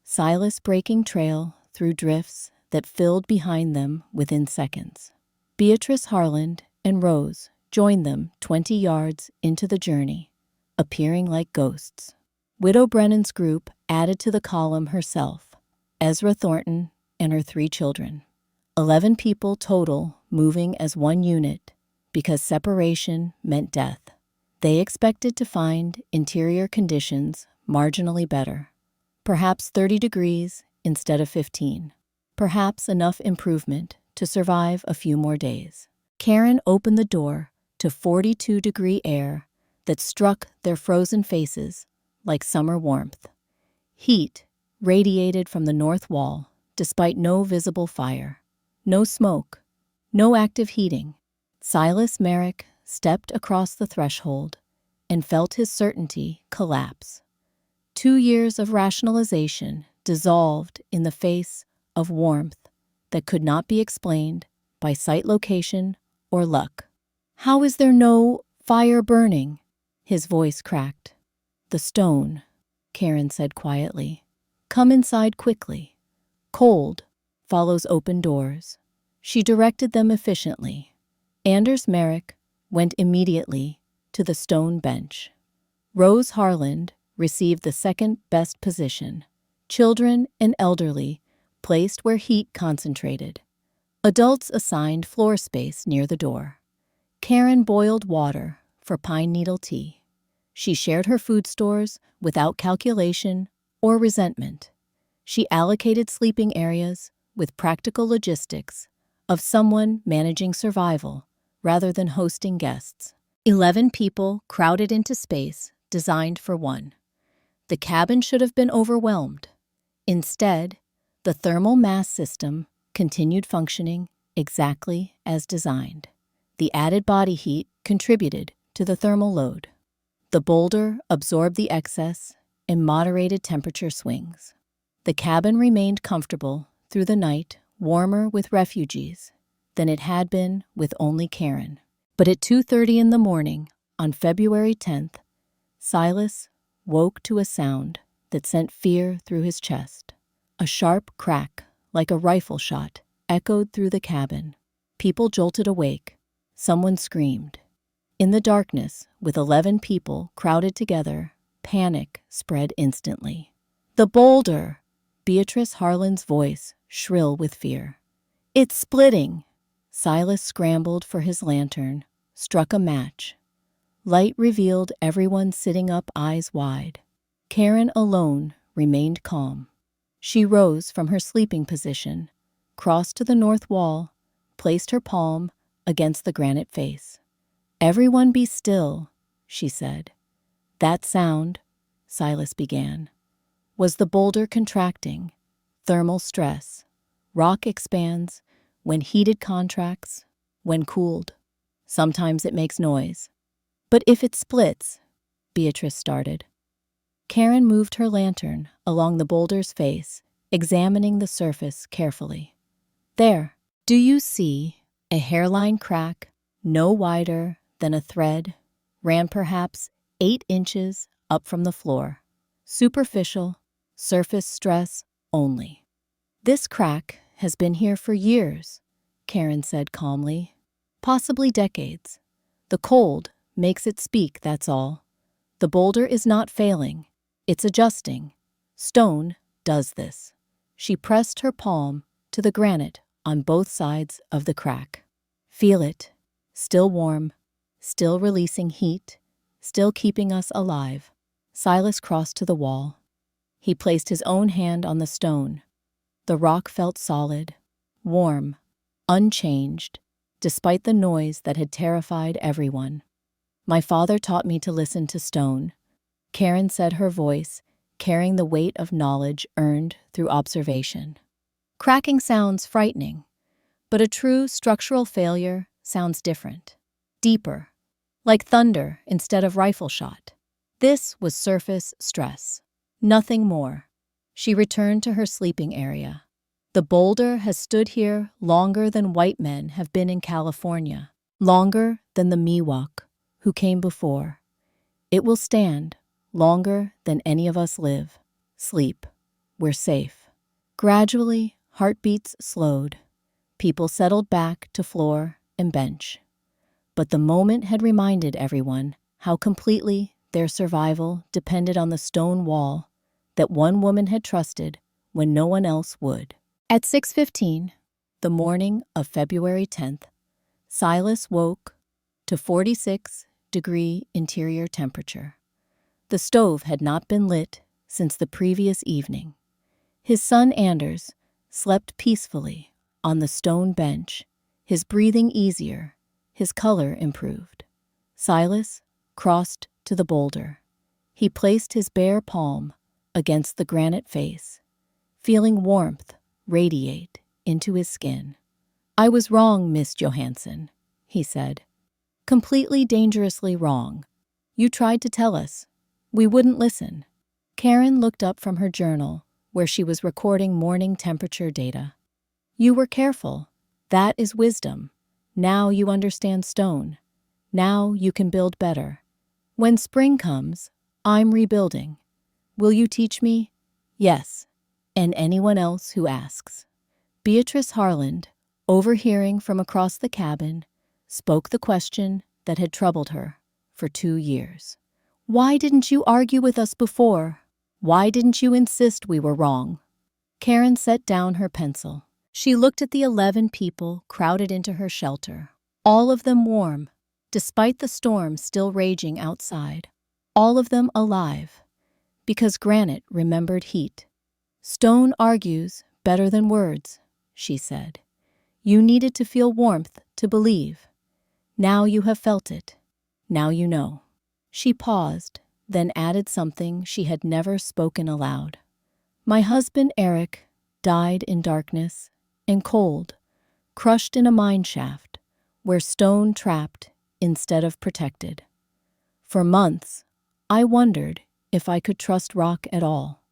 Silas breaking trail through drifts that filled behind them within seconds. Beatrice Harland and Rose joined them 20 yards into the journey, appearing like ghosts. Widow Brennan's group added to the column herself, Ezra Thornton and her 3 children. 11 people total moving as one unit because separation meant death. They expected to find interior conditions marginally better, perhaps 30 degrees instead of 15, perhaps enough improvement to survive a few more days. Karen opened the door to 42-degree air that struck their frozen faces like summer warmth. Heat radiated from the north wall despite no visible fire, no smoke, no active heating. Silas Merrick stepped across the threshold and felt his certainty collapse. 2 years of rationalization dissolved in the face of warmth that could not be explained by site location or luck. "How is there no fire burning?" His voice cracked. "The stone," Karen said quietly. "Come inside quickly. Cold follows open doors." She directed them efficiently. Anders Merrick went immediately to the stone bench. Rose Harland received the second-best position. Children and elderly placed where heat concentrated. Adults assigned floor space near the door. Karen boiled water for pine needle tea. She shared her food stores without calculation or resentment. She allocated sleeping areas with practical logistics of someone managing survival rather than hosting guests. 11 people crowded into space designed for one. The cabin should have been overwhelmed. Instead, the thermal mass system continued functioning exactly as designed. The added body heat contributed to the thermal load. The Boulder absorbed the excess and moderated temperature swings. The cabin remained comfortable through the night, warmer with refugees than it had been with only Karen. But at 2:30 in the morning, on February 10th, Silas woke to a sound that sent fear through his chest. A sharp crack, like a rifle shot, echoed through the cabin. People jolted awake. Someone screamed. In the darkness, with 11 people crowded together, panic spread instantly. "The Boulder!" Beatrice Harlan's voice shrill with fear. "It's splitting!" Silas scrambled for his lantern, struck a match. Light revealed everyone sitting up, eyes wide. Karen alone remained calm. She rose from her sleeping position, crossed to the north wall, placed her palm against the granite face. "Everyone be still," she said. "That sound," Silas began, "was the Boulder contracting. Thermal stress. Rock expands when heated contracts, when cooled. Sometimes it makes noise. But if it splits," Beatrice started. Karen moved her lantern along the boulder's face, examining the surface carefully. "There, do you see a hairline crack no wider than a thread, ran perhaps 8 inches up from the floor. Superficial, surface stress only. This crack has been here for years," Karen said calmly. "Possibly decades. The cold makes it speak, that's all. The boulder is not failing. It's adjusting. Stone does this." She pressed her palm to the granite on both sides of the crack. "Feel it. Still warm, still releasing heat, still keeping us alive." Silas crossed to the wall. He placed his own hand on the stone. The rock felt solid, warm, unchanged, despite the noise that had terrified everyone. "My father taught me to listen to stone," Karen said, her voice carrying the weight of knowledge earned through observation. "Cracking sounds frightening, but a true structural failure sounds different, deeper, like thunder instead of rifle shot. This was surface stress, nothing more." She returned to her sleeping area. "The boulder has stood here longer than white men have been in California, longer than the Miwok who came before. It will stand longer than any of us live. Sleep. We're safe." Gradually, heartbeats slowed. People settled back to floor and bench. But the moment had reminded everyone how completely their survival depended on the stone wall that one woman had trusted when no one else would. At 6:15, the morning of February 10th, Silas woke to 46-degree interior temperature. The stove had not been lit since the previous evening. His son Anders slept peacefully on the stone bench, his breathing easier, his color improved. Silas crossed to the boulder. He placed his bare palm against the granite face, feeling warmth radiate into his skin. "I was wrong, Miss Johansson," he said. "Completely dangerously wrong. You tried to tell us. We wouldn't listen." Karen looked up from her journal, where she was recording morning temperature data. "You were careful. That is wisdom. Now you understand stone. Now you can build better. When spring comes, I'm rebuilding. Will you teach me?" "Yes, and anyone else who asks." Beatrice Harland, overhearing from across the cabin, spoke the question that had troubled her for 2 years. "Why didn't you argue with us before? Why didn't you insist we were wrong?" Karen set down her pencil. She looked at the 11 people crowded into her shelter, all of them warm, despite the storm still raging outside, all of them alive, because granite remembered heat. "Stone argues better than words," she said. "You needed to feel warmth to believe. Now you have felt it. Now you know." She paused, then added something she had never spoken aloud. "My husband Eric died in darkness and cold, crushed in a mine shaft where stone trapped instead of protected. For months, I wondered if I could trust rock at all.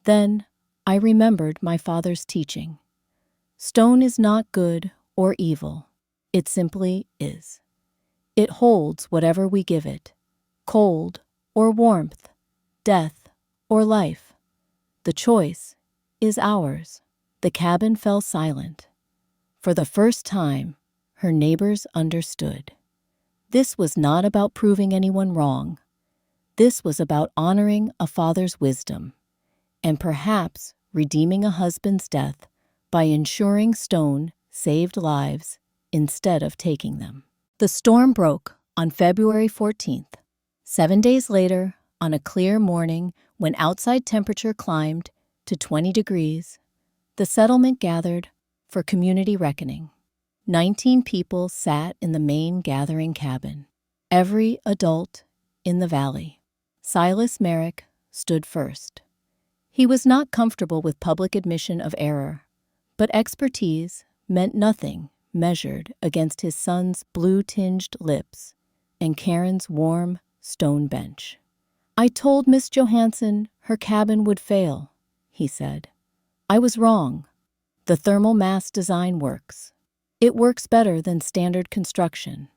Then I remembered my father's teaching. Stone is not good or evil. It simply is. It holds whatever we give it, cold or warmth, death or life. The choice is ours." The cabin fell silent. For the first time, her neighbors understood. This was not about proving anyone wrong. This was about honoring a father's wisdom, and perhaps redeeming a husband's death by ensuring stone saved lives instead of taking them. The storm broke on February 14th. 7 days later, on a clear morning when outside temperature climbed to 20 degrees, the settlement gathered for community reckoning. 19 people sat in the main gathering cabin, every adult in the valley. Silas Merrick stood first. He was not comfortable with public admission of error, but expertise meant nothing measured against his son's blue-tinged lips and Karen's warm stone bench. "I told Miss Johansson her cabin would fail," he said. "I was wrong. The thermal mass design works. It works better than standard construction."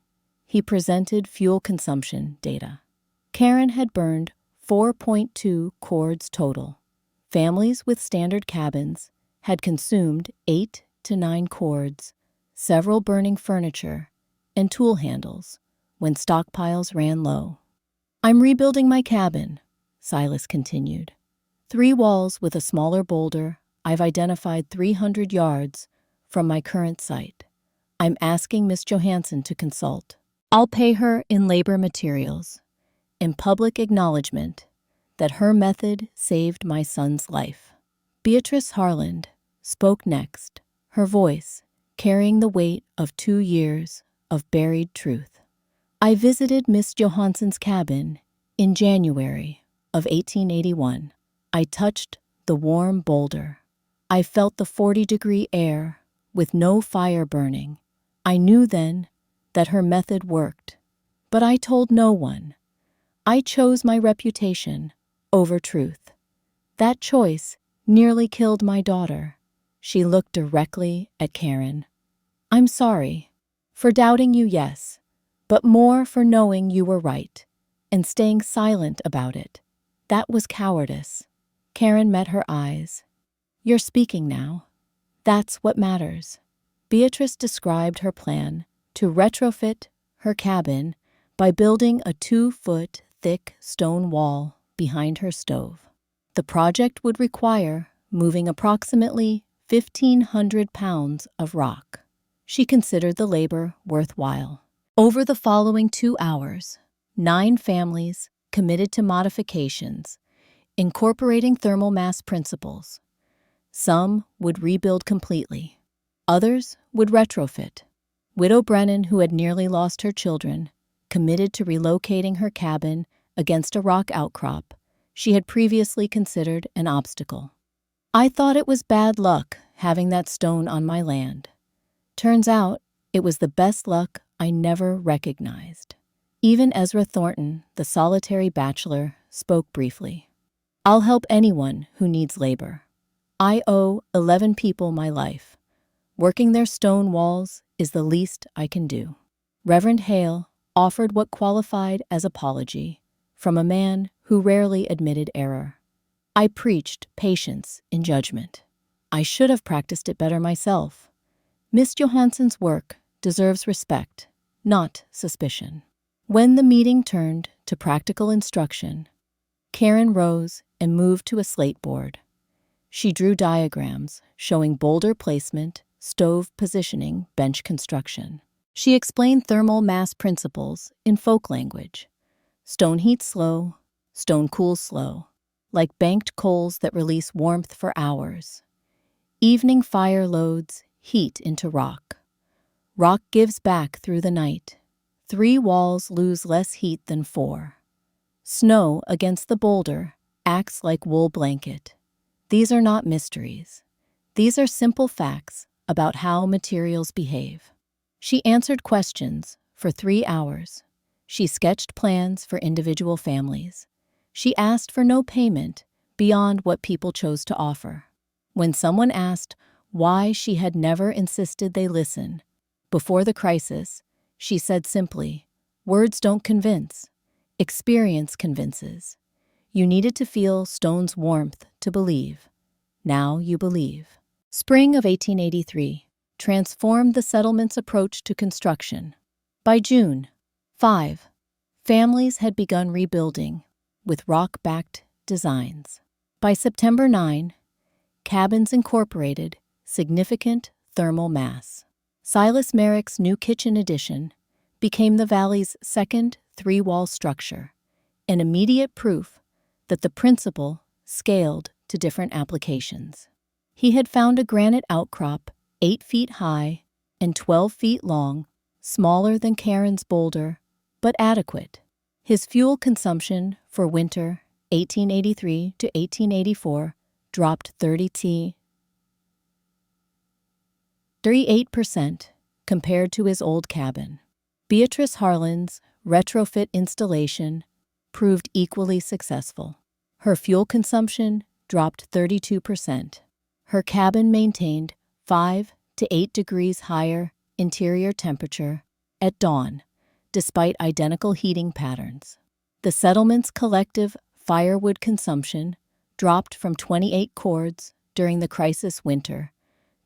He presented fuel consumption data. Karen had burned 4.2 cords total. Families with standard cabins had consumed 8 to 9 cords, several burning furniture and tool handles when stockpiles ran low. "I'm rebuilding my cabin," Silas continued. 3 walls with a smaller boulder I've identified 300 yards from my current site. I'm asking Miss Johansson to consult. I'll pay her in labor materials, in public acknowledgement that her method saved my son's life. Beatrice Harland spoke next, her voice carrying the weight of 2 years of buried truth. "I visited Miss Johansson's cabin in January of 1881. I touched the warm boulder. I felt the 40-degree air with no fire burning. I knew then that her method worked, but I told no one. I chose my reputation over truth. That choice nearly killed my daughter." She looked directly at Karen. "I'm sorry. For doubting you, yes, but more for knowing you were right and staying silent about it. That was cowardice." Karen met her eyes. "You're speaking now. That's what matters." Beatrice described her plan to retrofit her cabin by building a 2-foot thick stone wall behind her stove. The project would require moving approximately 1,500 pounds of rock. She considered the labor worthwhile. Over the following 2 hours, 9 families committed to modifications, incorporating thermal mass principles. Some would rebuild completely. Others would retrofit. Widow Brennan, who had nearly lost her children, committed to relocating her cabin against a rock outcrop she had previously considered an obstacle. "I thought it was bad luck having that stone on my land. Turns out it was the best luck I never recognized." Even Ezra Thornton, the solitary bachelor, spoke briefly. "I'll help anyone who needs labor. I owe 11 people my life. Working their stone walls is the least I can do." Reverend Hale offered what qualified as apology from a man who rarely admitted error. "I preached patience in judgment. I should have practiced it better myself. Miss Johansson's work deserves respect, not suspicion." When the meeting turned to practical instruction, Karen rose and moved to a slate board. She drew diagrams showing boulder placement, stove positioning, bench construction. She explained thermal mass principles in folk language. Stone heats slow, stone cools slow, like banked coals that release warmth for hours. Evening fire loads heat into rock. Rock gives back through the night. 3 walls lose less heat than 4. Snow against the boulder acts like wool blanket. These are not mysteries. These are simple facts about how materials behave. She answered questions for 3 hours. She sketched plans for individual families. She asked for no payment beyond what people chose to offer. When someone asked why she had never insisted they listen, before the crisis, she said simply, "Words don't convince. Experience convinces. You needed to feel stone's warmth to believe. Now you believe." Spring of 1883 transformed the settlement's approach to construction. By June 5, families had begun rebuilding with rock-backed designs. By September 9, cabins incorporated significant thermal mass. Silas Merrick's new kitchen addition became the valley's second 3-wall structure, an immediate proof that the principle scaled to different applications. He had found a granite outcrop 8 feet high and 12 feet long, smaller than Karen's boulder, but adequate. His fuel consumption for winter 1883 to 1884 dropped 38% compared to his old cabin. Beatrice Harlan's retrofit installation proved equally successful. Her fuel consumption dropped 32%. Her cabin maintained 5 to 8 degrees higher interior temperature at dawn, despite identical heating patterns. The settlement's collective firewood consumption dropped from 28 cords during the crisis winter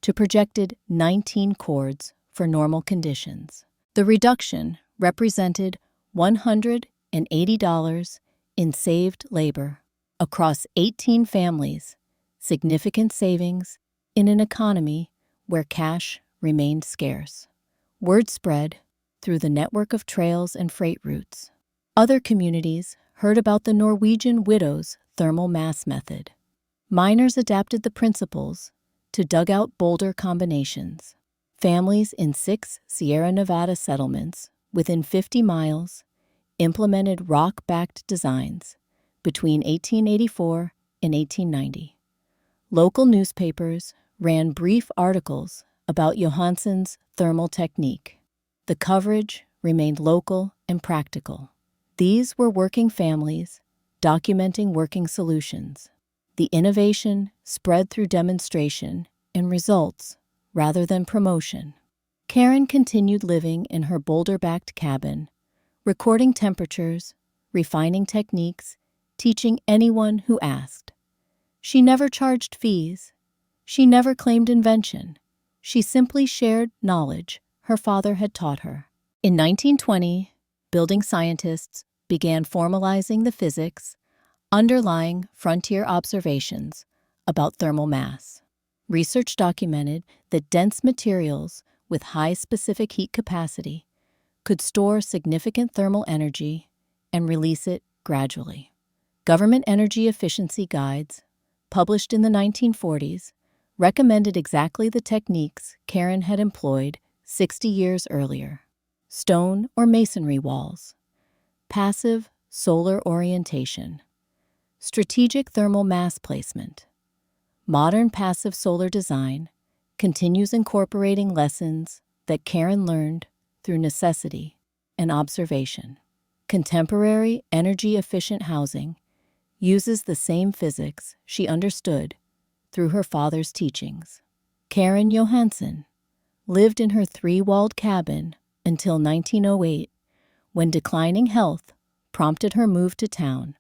to projected 19 cords for normal conditions. The reduction represented $180 in saved labor across 18 families, significant savings in an economy where cash remained scarce. Word spread through the network of trails and freight routes. Other communities heard about the Norwegian widow's thermal mass method. Miners adapted the principles to dugout boulder combinations. Families in 6 Sierra Nevada settlements within 50 miles implemented rock-backed designs between 1884 and 1890. Local newspapers ran brief articles about Johansson's thermal technique. The coverage remained local and practical. These were working families documenting working solutions. The innovation spread through demonstration and results rather than promotion. Karen continued living in her boulder-backed cabin, recording temperatures, refining techniques, teaching anyone who asked. She never charged fees. She never claimed invention. She simply shared knowledge her father had taught her. In 1920, building scientists began formalizing the physics underlying frontier observations about thermal mass. Research documented that dense materials with high specific heat capacity could store significant thermal energy and release it gradually. Government energy efficiency guides, published in the 1940s, recommended exactly the techniques Karen had employed 60 years earlier. stone or masonry walls, passive solar orientation, strategic thermal mass placement. Modern passive solar design continues incorporating lessons that Karen learned through necessity and observation. Contemporary energy-efficient housing uses the same physics she understood through her father's teachings. Karen Johansson lived in her three-walled cabin until 1908, when declining health prompted her move to town,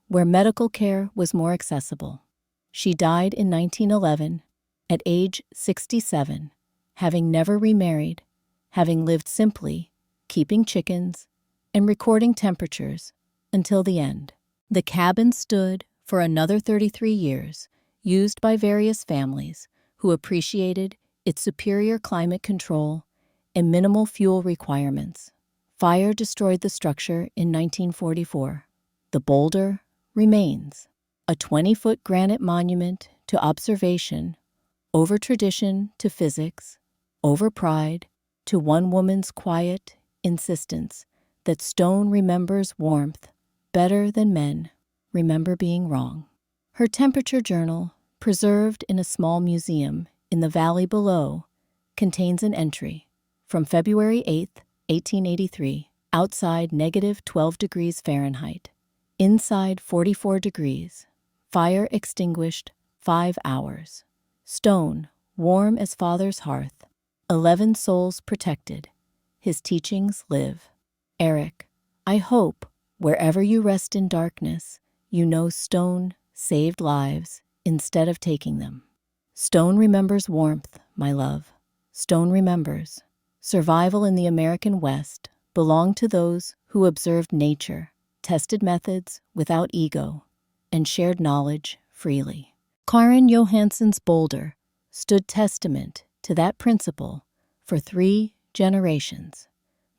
where medical care was more accessible. She died in 1911 at age 67, having never remarried, having lived simply, keeping chickens, and recording temperatures until the end. The cabin stood for another 33 years, used by various families who appreciated its superior climate control and minimal fuel requirements. Fire destroyed the structure in 1944. The Boulder remains, a 20-foot granite monument to observation, over tradition to physics, over pride to one woman's quiet insistence that stone remembers warmth better than men remember being wrong. Her temperature journal, preserved in a small museum in the valley below, contains an entry from February 8, 1883, outside -12 degrees Fahrenheit, inside 44 degrees, fire extinguished 5 hours, stone warm as father's hearth, 11 souls protected, his teachings live. Eric, I hope, wherever you rest in darkness, you know stone saved lives instead of taking them. Stone remembers warmth, my love. Stone remembers. Survival in the American West belonged to those who observed nature, tested methods without ego, and shared knowledge freely. Karen Johansson's Boulder stood testament to that principle for 3 generations.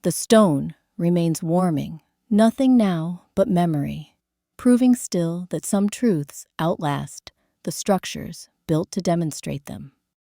The stone remains warming, nothing now but memory, proving still that some truths outlast the structures built to demonstrate them.